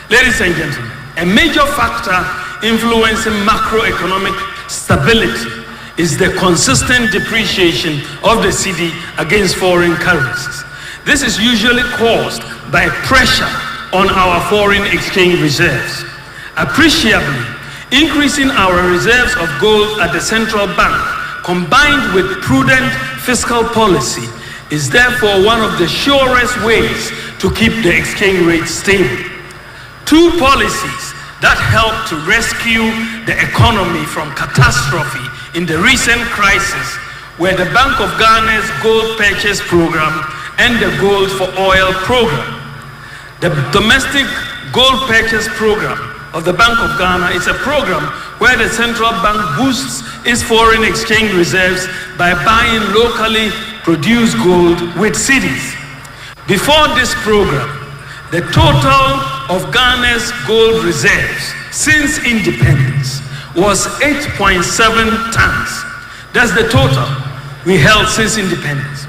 Ladies and gentlemen, a major factor influencing macroeconomic stability is the consistent depreciation of the cedi against foreign currencies. This is usually caused by pressure on our foreign exchange reserves. Appreciably, increasing our reserves of gold at the central bank, combined with prudent fiscal policy, is therefore one of the surest ways to keep the exchange rate stable. Two policies that helped to rescue the economy from catastrophe in the recent crisis were the Bank of Ghana's Gold Purchase Program and the Gold for Oil Program. The Domestic Gold Purchase Program of the Bank of Ghana is a program where the central bank boosts its foreign exchange reserves by buying locally produced gold with cedis. Before this program, the total of Ghana's gold reserves since independence was 8.7 tons. That's the total we held since independence.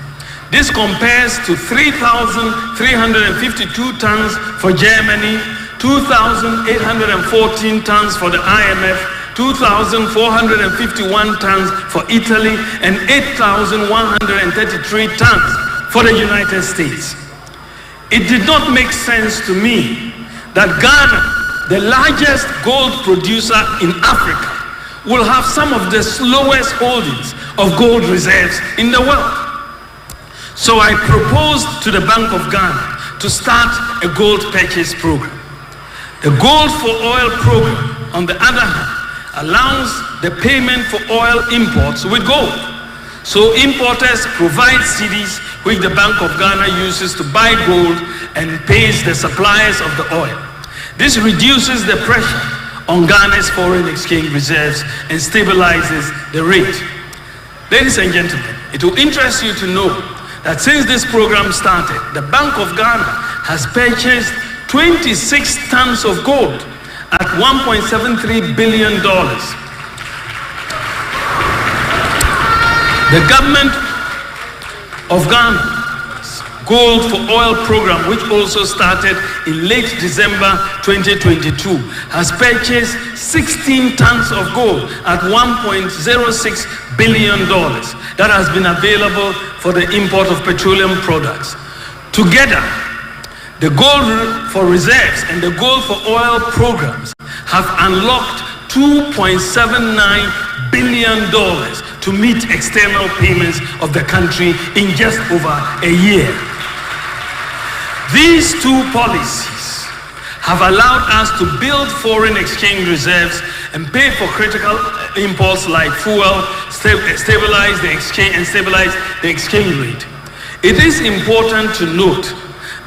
This compares to 3,352 tons for Germany, 2,814 tons for the IMF, 2,451 tons for Italy, and 8,133 tons for the United States. It did not make sense to me that Ghana, the largest gold producer in Africa, will have some of the slowest holdings of gold reserves in the world. So I proposed to the Bank of Ghana to start a gold purchase program. The Gold for Oil program, on the other hand, allows the payment for oil imports with gold. So importers provide cedis which the Bank of Ghana uses to buy gold and pays the suppliers of the oil. This reduces the pressure on Ghana's foreign exchange reserves and stabilizes the rate. Ladies and gentlemen, it will interest you to know that since this program started, the Bank of Ghana has purchased 26 tons of gold at $1.73 billion. The government of Ghana's Gold for Oil program, which also started in late December 2022, has purchased 16 tons of gold at $1.06 billion that has been available for the import of petroleum products. Together, the Gold for Reserves and the Gold for Oil programs have unlocked $2.79 billion to meet external payments of the country in just over a year. These two policies have allowed us to build foreign exchange reserves and pay for critical imports like fuel, stabilize the exchange and stabilize the exchange rate. It is important to note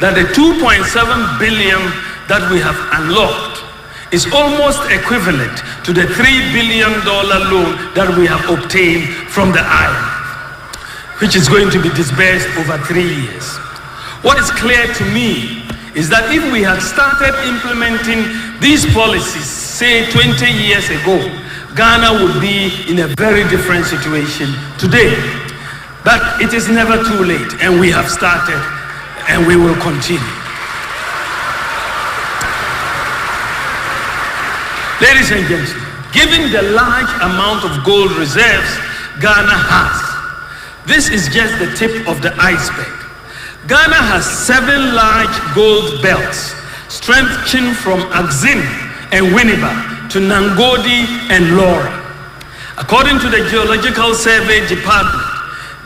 that the $2.7 billion that we have unlocked is almost equivalent to the $3 billion loan that we have obtained from the IMF, which is going to be disbursed over 3 years. What is clear to me is that if we had started implementing these policies, say 20 years ago, Ghana would be in a very different situation today. But it is never too late, and we have started, and we will continue. Ladies and gentlemen, given the large amount of gold reserves Ghana has, this is just the tip of the iceberg. Ghana has 7 large gold belts stretching from Axim and Winneba to Nangodi and Laura. According to the Geological Survey Department,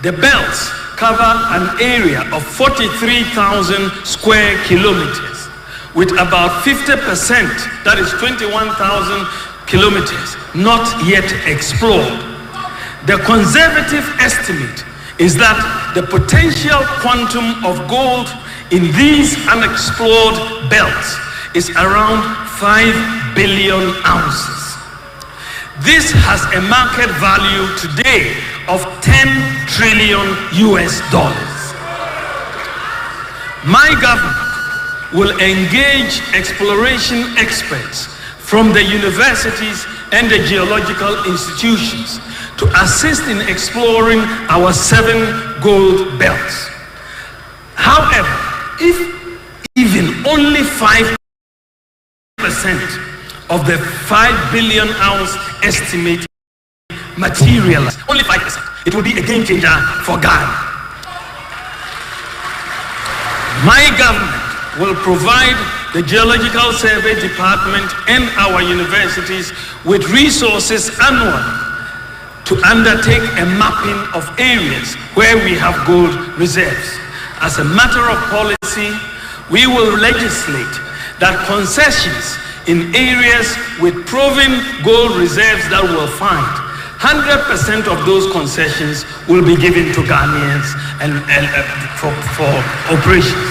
the belts cover an area of 43,000 square kilometers, with about 50%, that is 21,000 kilometers, not yet explored. The conservative estimate is that the potential quantum of gold in these unexplored belts is around 5 billion ounces. This has a market value today of 10 trillion US dollars. My government will engage exploration experts from the universities and the geological institutions to assist in exploring our 7 gold belts. However, if even only 5% of the 5 billion ounce estimate materialize, only 5%, it will be a game changer for Ghana. My government will provide the Geological Survey Department and our universities with resources annually to undertake a mapping of areas where we have gold reserves. As a matter of policy, we will legislate that concessions in areas with proven gold reserves that we'll find, 100% of those concessions will be given to Ghanaians and for operations.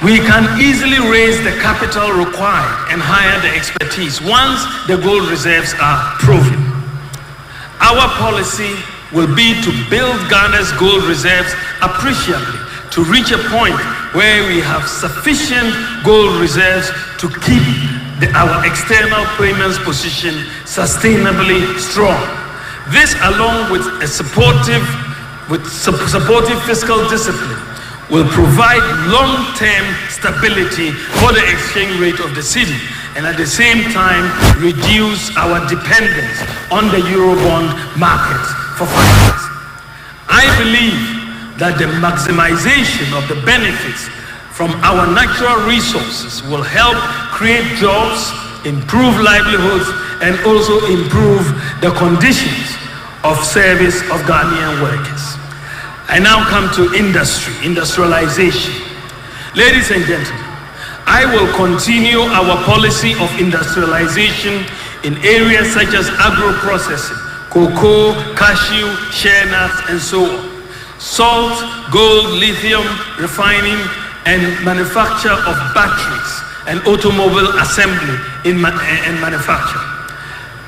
We can easily raise the capital required and hire the expertise once the gold reserves are proven. Our policy will be to build Ghana's gold reserves appreciably to reach a point where we have sufficient gold reserves to keep our external payments position sustainably strong. This, along with a supportive fiscal discipline, will provide long-term stability for the exchange rate of the city, and at the same time reduce our dependence on the Eurobond market for finance. I believe that the maximization of the benefits from our natural resources will help create jobs, improve livelihoods, and also improve the conditions of service of Ghanaian workers. I now come to industrialization. Ladies and gentlemen, I will continue our policy of industrialization in areas such as agro-processing, cocoa, cashew, shea nuts, and so on. Salt, gold, lithium, refining, and manufacture of batteries and automobile assembly and manufacture.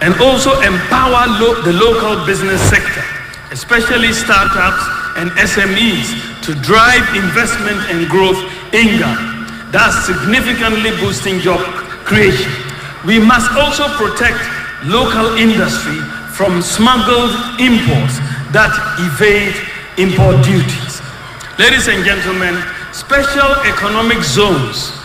And also empower the local business sector, especially startups and SMEs, to drive investment and growth in Ghana, thus significantly boosting job creation. We must also protect local industry from smuggled imports that evade import duties. Ladies and gentlemen, special economic zones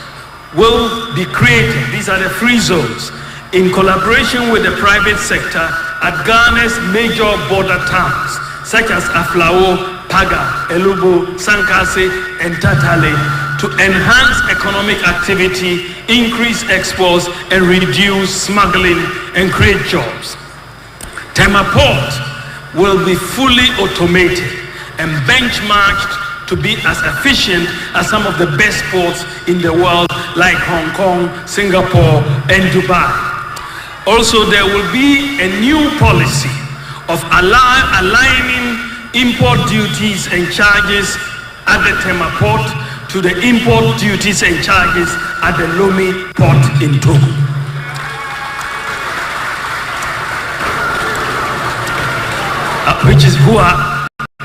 will be created. These are the free zones in collaboration with the private sector at Ghana's major border towns such as Aflao, Paga, Elubo, Sankase, and Tatale to enhance economic activity, increase exports, and reduce smuggling and create jobs. Tema Port will be fully automated and benchmarked to be as efficient as some of the best ports in the world like Hong Kong, Singapore, and Dubai. Also, there will be a new policy of aligning import duties and charges at the Tema Port to the import duties and charges at the Lomé Port in Togo.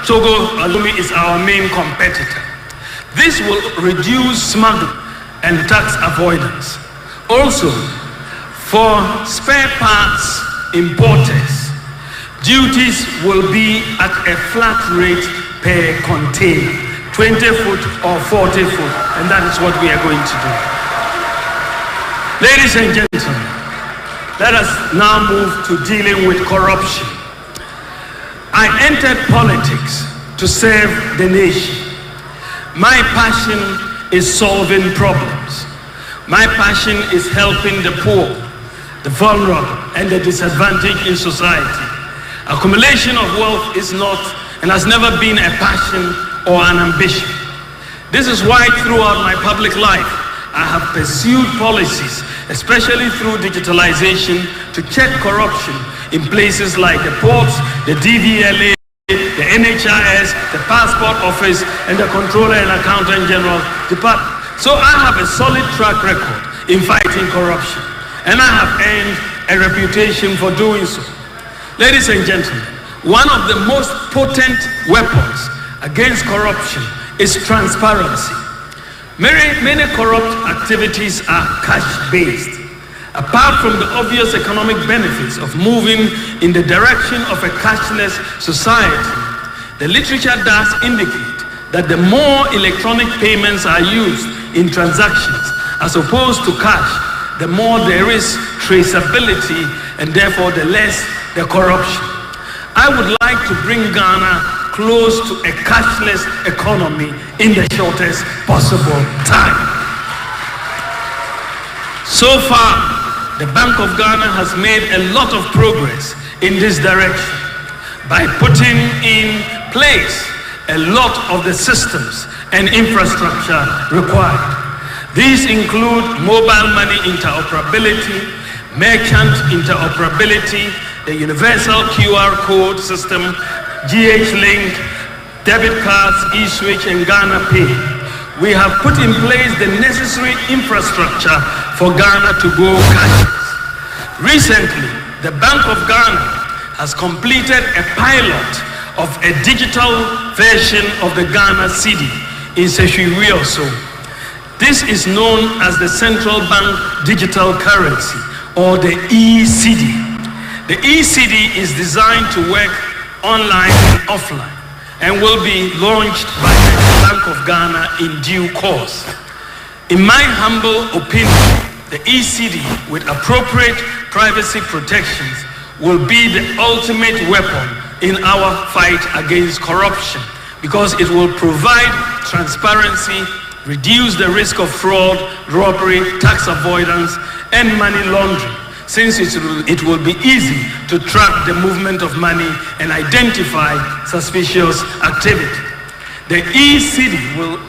Togo, Lomé is our main competitor. This will reduce smuggling and tax avoidance. Also, for spare parts importers, duties will be at a flat rate per container, 20 foot or 40 foot, and that is what we are going to do. Ladies and gentlemen, let us now move to dealing with corruption. I entered politics to serve the nation. My passion is solving problems. My passion is helping the poor, the vulnerable, and the disadvantaged in society. Accumulation of wealth is not and has never been a passion or an ambition. This is why throughout my public life, I have pursued policies, especially through digitalization, to check corruption in places like the ports, the DVLA, the NHIS, the Passport Office, and the Controller and Accountant General Department. So I have a solid track record in fighting corruption, and I have earned a reputation for doing so. Ladies and gentlemen, one of the most potent weapons against corruption is transparency. Many corrupt activities are cash-based. Apart from the obvious economic benefits of moving in the direction of a cashless society, the literature does indicate that the more electronic payments are used in transactions as opposed to cash, the more there is traceability and therefore the less the corruption. I would like to bring Ghana close to a cashless economy in the shortest possible time. So far, the Bank of Ghana has made a lot of progress in this direction by putting in place a lot of the systems and infrastructure required. These include mobile money interoperability, merchant interoperability, the universal QR code system, GH-Link, debit cards, eSwitch, and Ghana Pay. We have put in place the necessary infrastructure for Ghana to go cashless. Recently, the Bank of Ghana has completed a pilot of a digital version of the Ghana cedi in Seshwiwi also. This is known as the Central Bank Digital Currency, or the e-cedi. The e-cedi is designed to work online and offline and will be launched by the Bank of Ghana in due course. In my humble opinion, the e-cedi with appropriate privacy protections will be the ultimate weapon in our fight against corruption because it will provide transparency, reduce the risk of fraud, robbery, tax avoidance, and money laundering, since it will be easy to track the movement of money and identify suspicious activity. The e-cedi will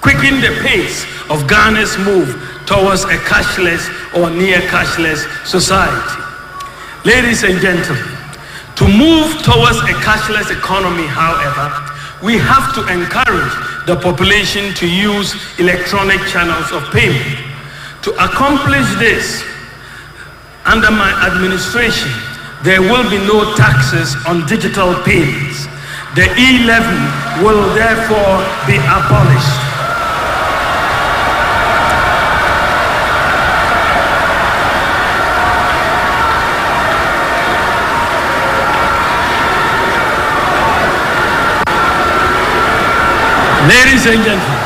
quicken the pace of Ghana's move towards a cashless or near cashless society. Ladies and gentlemen, to move towards a cashless economy, however, we have to encourage the population to use electronic channels of payment. To accomplish this, under my administration, there will be no taxes on digital payments. The e-levy will therefore be abolished. Ladies and gentlemen,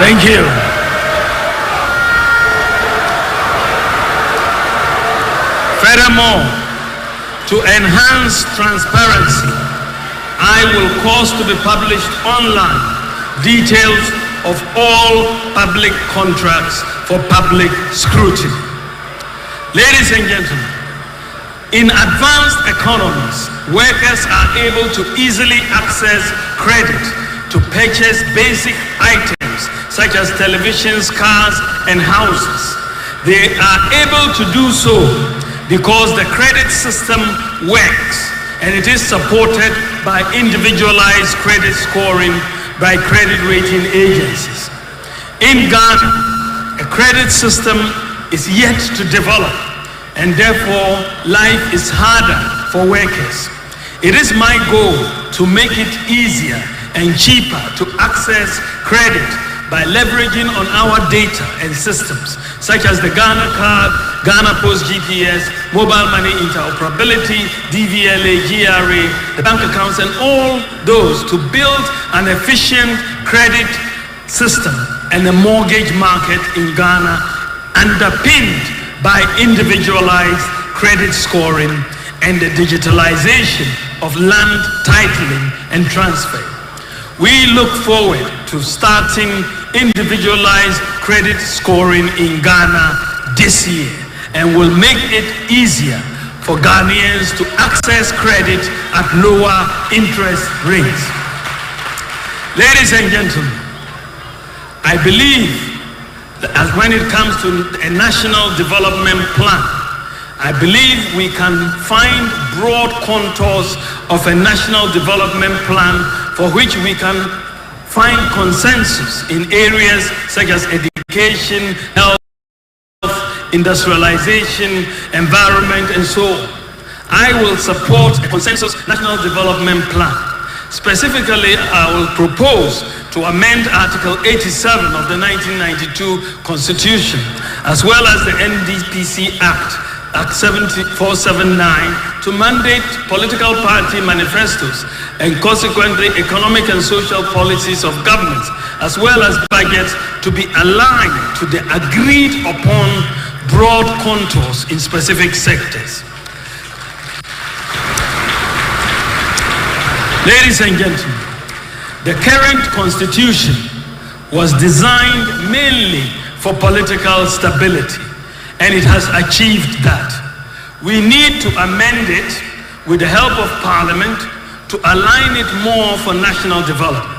thank you. Furthermore, to enhance transparency, I will cause to be published online details of all public contracts for public scrutiny. Ladies and gentlemen, in advanced economies, workers are able to easily access credit to purchase basic items such as televisions, cars, and houses. They are able to do so because the credit system works and it is supported by individualized credit scoring by credit rating agencies. In Ghana, a credit system is yet to develop, and therefore life is harder for workers. It is my goal to make it easier and cheaper to access credit by leveraging on our data and systems such as the Ghana Card, Ghana Post GPS, mobile money interoperability, DVLA, GRA, the bank accounts, and all those to build an efficient credit system and a mortgage market in Ghana underpinned by individualized credit scoring and the digitalization of land titling and transfer. We look forward to starting individualized credit scoring in Ghana this year and will make it easier for Ghanaians to access credit at lower interest rates. Ladies and gentlemen, I believe that as when it comes to a national development plan, I believe we can find broad contours of a national development plan for which we can find consensus in areas such as education, health, industrialization, environment, and so on. I will support a consensus national development plan. Specifically, I will propose to amend Article 87 of the 1992 Constitution, as well as the NDPC Act, Act 7479, to mandate political party manifestos and consequently economic and social policies of governments, as well as budgets, to be aligned to the agreed upon broad contours in specific sectors. Ladies and gentlemen, the current constitution was designed mainly for political stability, and it has achieved that. We need to amend it with the help of Parliament to align it more for national development.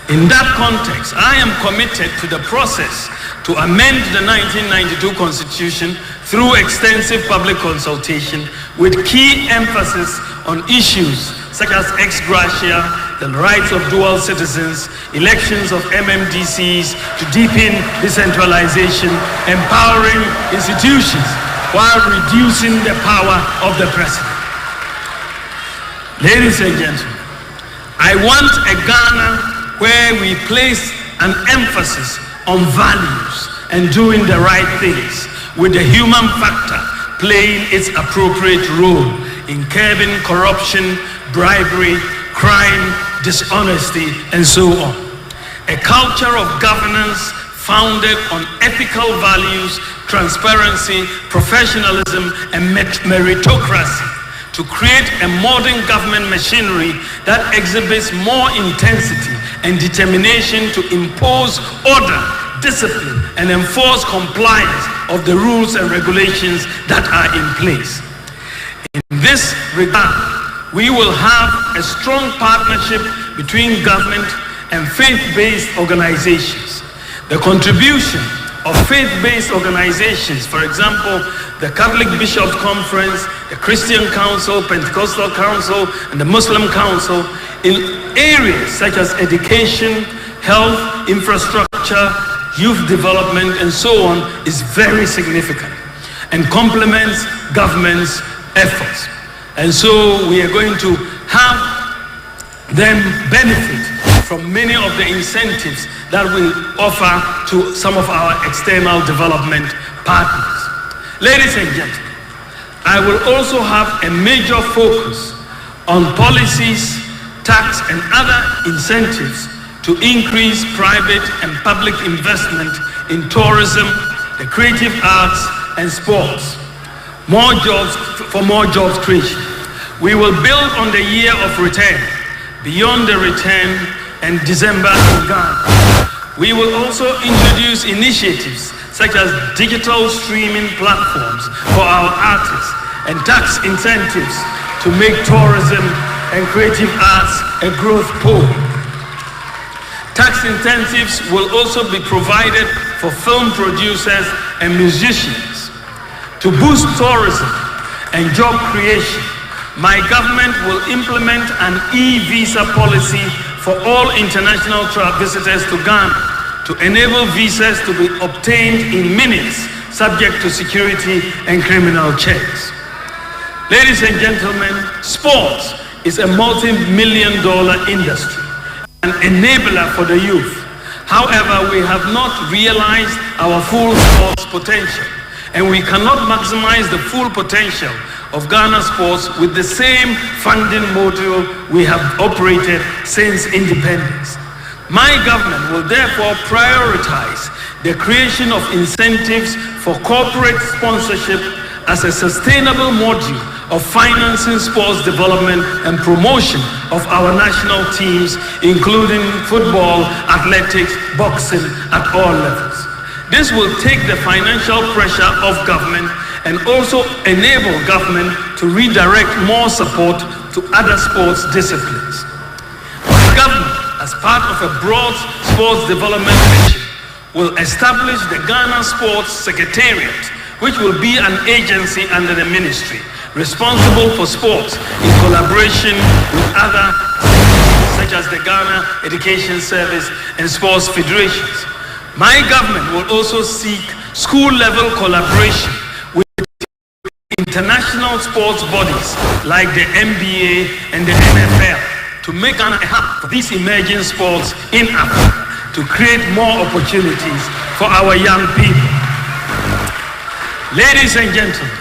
In that context, I am committed to the process to amend the 1992 Constitution through extensive public consultation with key emphasis on issues such as ex gratia, the rights of dual citizens, elections of MMDCs to deepen decentralization, empowering institutions while reducing the power of the president. Ladies and gentlemen, I want a Ghana where we place an emphasis on values and doing the right things, with the human factor playing its appropriate role in curbing corruption, bribery, crime, dishonesty, and so on. A culture of governance founded on ethical values, transparency, professionalism, and meritocracy, to create a modern government machinery that exhibits more intensity and determination to impose order, discipline, and enforce compliance of the rules and regulations that are in place. In this regard, we will have a strong partnership between government and faith-based organizations. The contribution of faith-based organizations, for example, the Catholic Bishops' Conference, the Christian Council, Pentecostal Council, and the Muslim Council, in areas such as education, health, infrastructure, youth development, and so on, is very significant and complements government's efforts. And so we are going to have them benefit from many of the incentives that we offer to some of our external development partners. Ladies and gentlemen, I will also have a major focus on policies, tax, and other incentives to increase private and public investment in tourism, the creative arts, and sports. More jobs creation. We will build on the year of return, beyond the return, and December in Ghana. We will also introduce initiatives such as digital streaming platforms for our artists and tax incentives to make tourism and creative arts a growth pole. Tax incentives will also be provided for film producers and musicians. To boost tourism and job creation, my government will implement an e-visa policy for all international visitors to Ghana to enable visas to be obtained in minutes, subject to security and criminal checks. Ladies and gentlemen, sports is a multi-million-dollar industry, an enabler for the youth. However, we have not realized our full sports potential, and we cannot maximize the full potential of Ghana sports with the same funding model we have operated since independence. My government will therefore prioritize the creation of incentives for corporate sponsorship as a sustainable module of financing sports development and promotion of our national teams, including football, athletics, boxing at all levels. This will take the financial pressure off government and also enable government to redirect more support to other sports disciplines. My government, as part of a broad sports development mission, will establish the Ghana Sports Secretariat, which will be an agency under the ministry, responsible for sports in collaboration with other such as the Ghana Education Service and sports federations. My government will also seek school-level collaboration with international sports bodies like the NBA and the NFL to make Ghana a hub for these emerging sports in Africa, to create more opportunities for our young people. Ladies and gentlemen,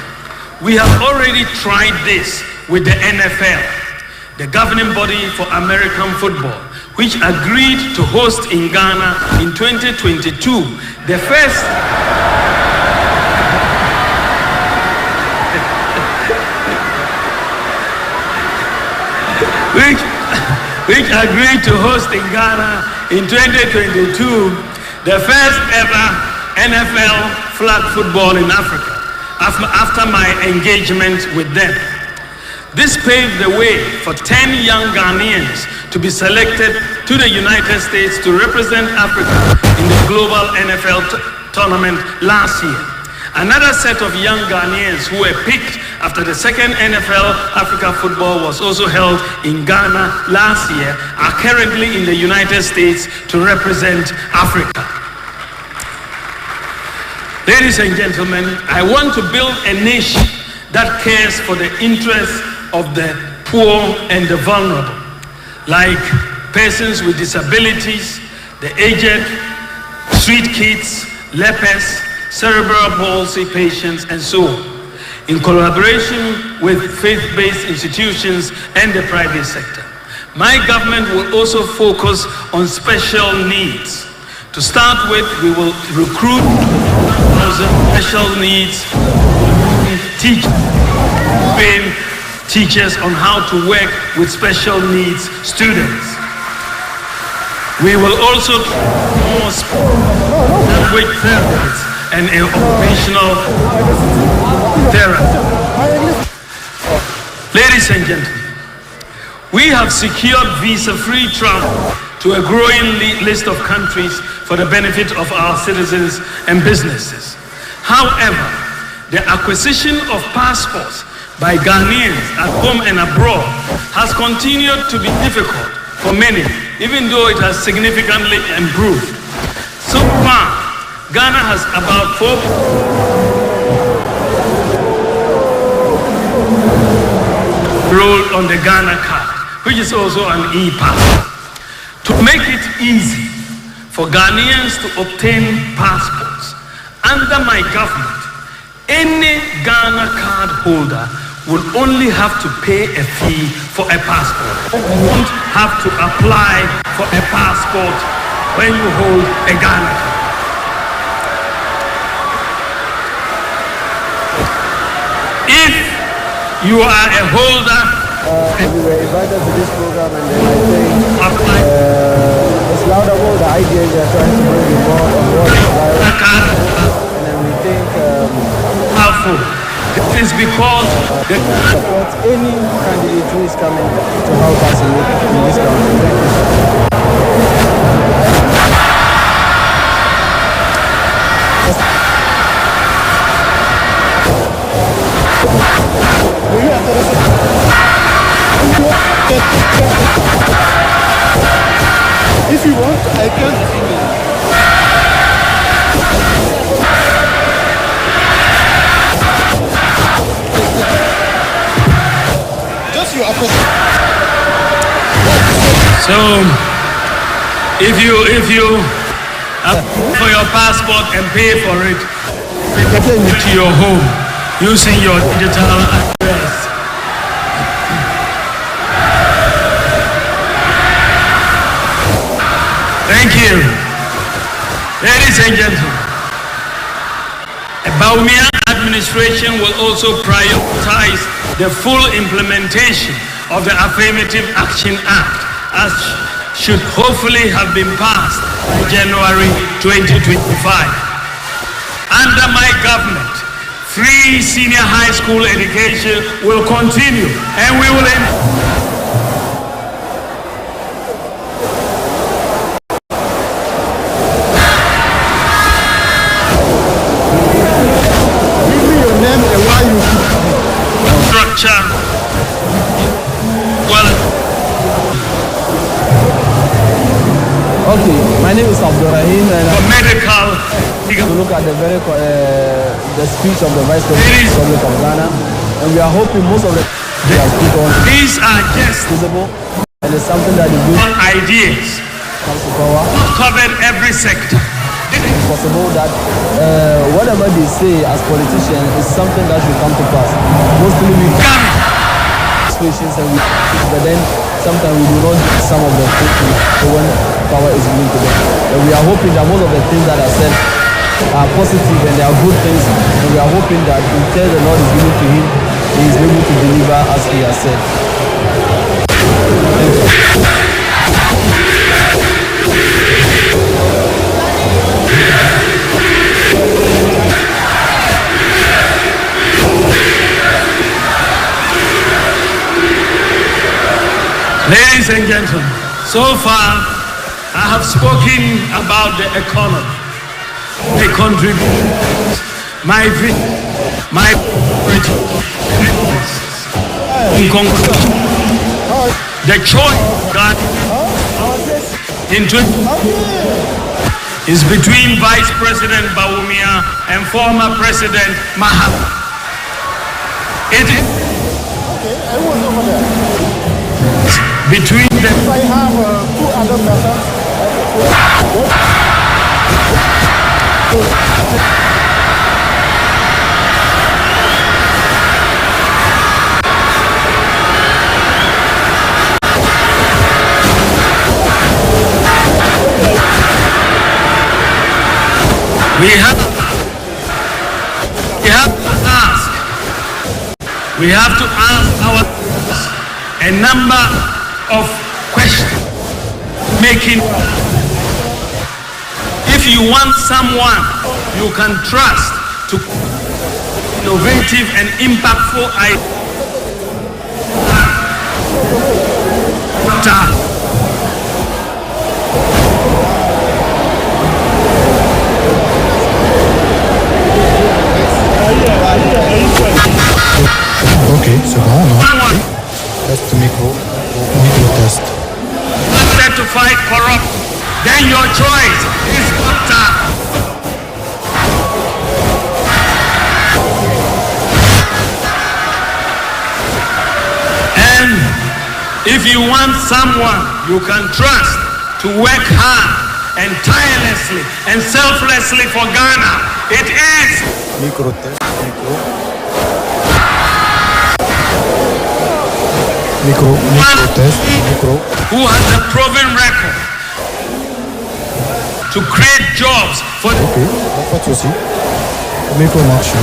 we have already tried this with the NFL, the governing body for American football, which agreed to host in Ghana in 2022 the first which agreed to host in Ghana in 2022 the first ever NFL flag football in Africa after my engagement with them. This paved the way for 10 young Ghanaians to be selected to the United States to represent Africa in the global NFL tournament last year. Another set of young Ghanaians who were picked after the second NFL Africa football was also held in Ghana last year are currently in the United States to represent Africa. Ladies and gentlemen, I want to build a nation that cares for the interests of the poor and the vulnerable, like persons with disabilities, the aged, street kids, lepers, cerebral palsy patients, and so on, in collaboration with faith-based institutions and the private sector. My government will also focus on special needs. To start with, we will recruit special needs teachers, train teachers on how to work with special needs students. We will also more language therapists and occupational therapy. Ladies and gentlemen, we have secured visa-free travel to a growing list of countries for the benefit of our citizens and businesses. However, the acquisition of passports by Ghanaians at home and abroad has continued to be difficult for many, even though it has significantly improved. So far, Ghana has about 4 rolled on the Ghana card, which is also an e-passport. To make it easy for Ghanaians to obtain passports, under my government, any Ghana card holder would only have to pay a fee for a passport. You won't have to apply for a passport when you hold a Ghana card. If you are a holder, we were invited to this program, and then I think it's laudable the ideas they are trying to bring involved on what and then we think powerful. It is because support any candidate who is coming to help us in this country. Thank you. If you want, I can. Just your appreciation. So, if you for your passport and pay for it, take it to your home using your digital address. Thank you. Ladies and gentlemen, the Bawumia administration will also prioritize the full implementation of the Affirmative Action Act, as should hopefully have been passed by January 2025. Under my government, free senior high school education will continue, and we will structure well. Okay, my name is Abdurrahim, and for medical. To look at the speech of the Vice President of Ghana, and we are hoping most of the these are just visible, and it's something that is good. Ideas comes to power. Covered every sector. It's possible that whatever they say as politicians is something that should come to pass. Mostly we situations and we, but then sometimes we do not get some of the things when power is given to them. And we are hoping that most of the things that are said are positive and they are good things. And we are hoping that in case the Lord is given to him, he is able to deliver as he has said. Thank you. Ladies and gentlemen, so far I have spoken about the economy, the contribution, my vision, my in conclusion, the choice that is between Vice President Bawumia and former President Mahama. It is between them. I have two other persons. We have to ask ourselves a number of questions. Making, if you want someone you can trust to innovative and impactful ideas, Okay, so test micro test. Wanted to fight corruption, then your choice is doctor. And if you want someone you can trust to work hard and tirelessly and selflessly for Ghana, it is Micro test, micro test, who has a proven record to create jobs for pas de souci. Micro marche.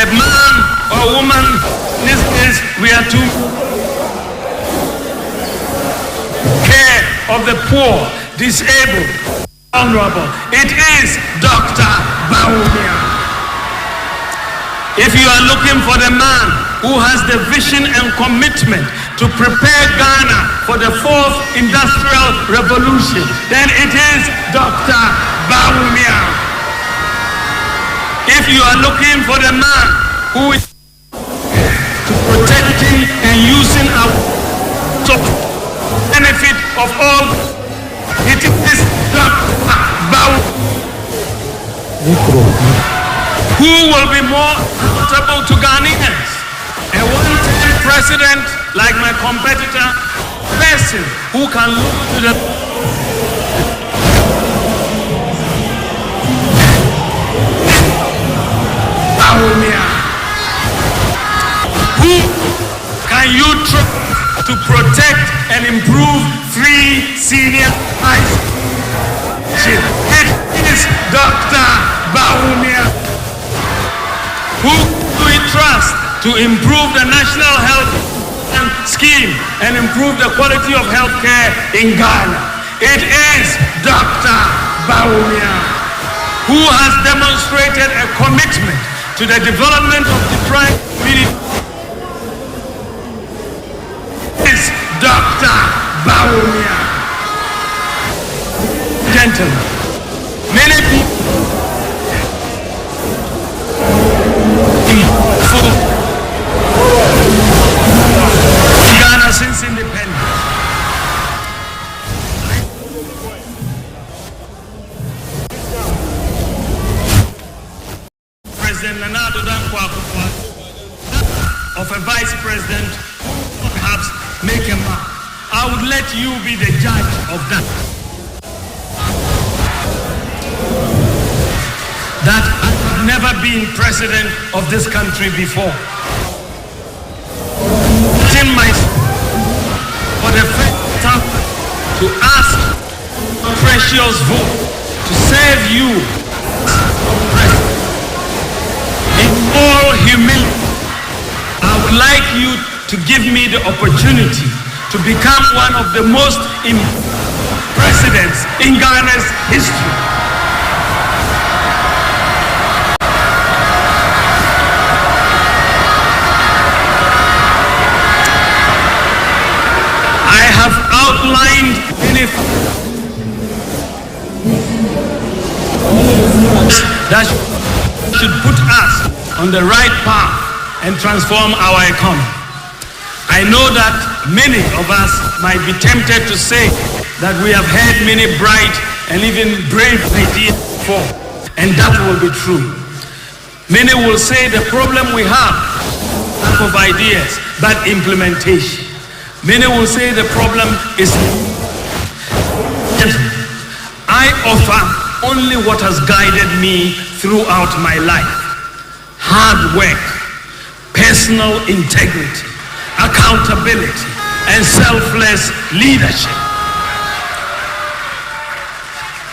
a man or woman. In this case, we are to care of the poor, disabled, vulnerable. It is Dr. Bawumia. If you are looking for the man who has the vision and commitment to prepare Ghana for the fourth industrial revolution, then it is Dr. Bawumia. If you are looking for the man who is protecting and using our of all, it is Dr. Bau who will be more accountable to Ghanaians. A one-time president like my competitor, person who can look to the who can you trust to protect and improve free senior high school? It is Dr. Bawumia. Who do we trust to improve the national health scheme and improve the quality of health care in Ghana? It is Dr. Bawumia, who has demonstrated a commitment to the development of the tribal community. Is Dr. Bawumia. Gentlemen, many people in Ghana since independence. President Nana Addo Dankwa of a vice president, perhaps make a mark. I would let you be the judge of that. That I have never been president of this country before. In my for the first time to ask a precious vote to serve you in all humility. I would like you to give me the opportunity to become one of the most presidents in Ghana's history. I have outlined many that should put us on the right path and transform our economy. I know that many of us might be tempted to say that we have heard many bright and even brave ideas before, and that will be true. Many will say the problem we have of ideas, but implementation. Many will say the problem is I offer only what has guided me throughout my life. Hard work, personal integrity, accountability, and selfless leadership.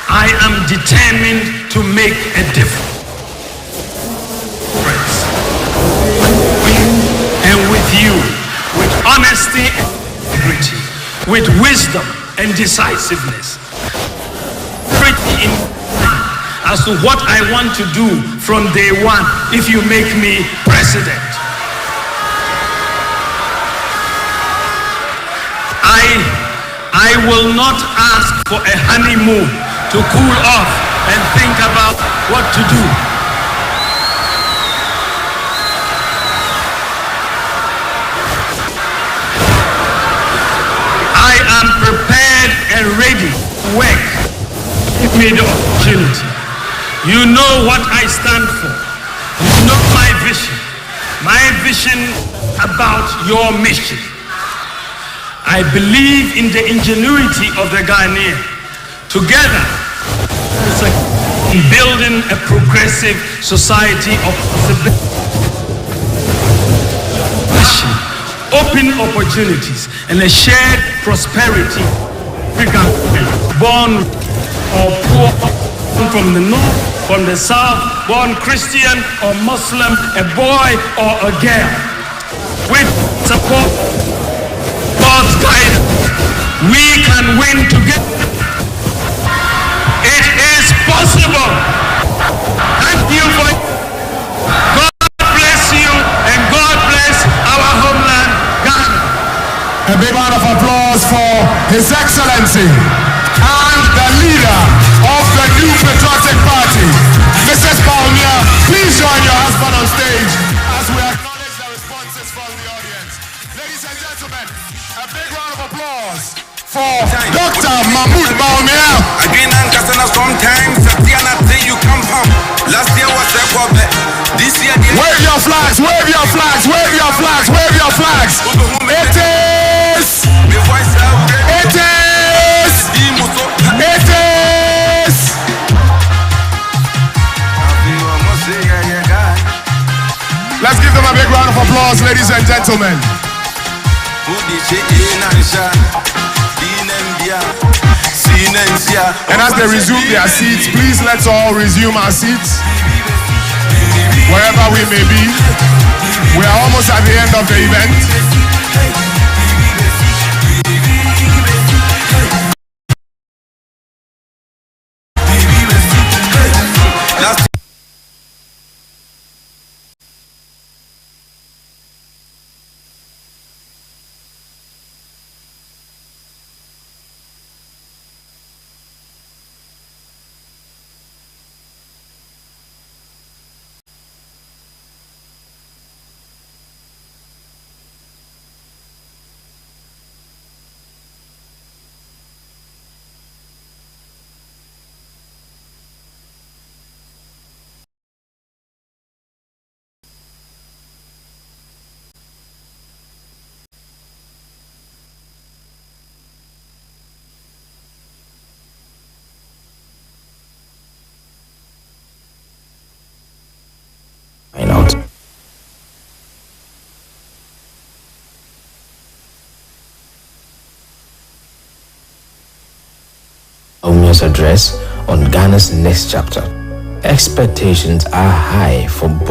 I am determined to make a difference. And with you, with honesty and integrity, with wisdom and decisiveness, as to what I want to do from day one if you make me president. I will not ask for a honeymoon to cool off and think about what to do. I am prepared and ready to work. Give me the opportunity. You know what I stand for. You know my vision about your mission. I believe in the ingenuity of the Ghanaian. Together, in building a progressive society of possibility, open opportunities, and a shared prosperity. Born or poor, from the north, from the south, born Christian or Muslim, a boy or a girl. With support, God's guidance, we can win together. It is possible. Thank you for God bless you and God bless our homeland, Ghana. A big round of applause for His Excellency and the leader of the New Patriotic Party, Mrs. Bawumia. Please join your husband on stage as we acknowledge the responses from the audience. Ladies and gentlemen, a big round of applause for Dr. Mahmoud Baumia. Again, sometimes you come home. Last year was a problem. This year, wave your flags, wave your flags, wave your flags, wave your flags. It is. It is. It is. Let's give them a big round of applause, ladies and gentlemen. And as they resume their seats, please let's all resume our seats. Wherever we may be, we are almost at the end of the event. Baumia's address on Ghana's next chapter. Expectations are high for both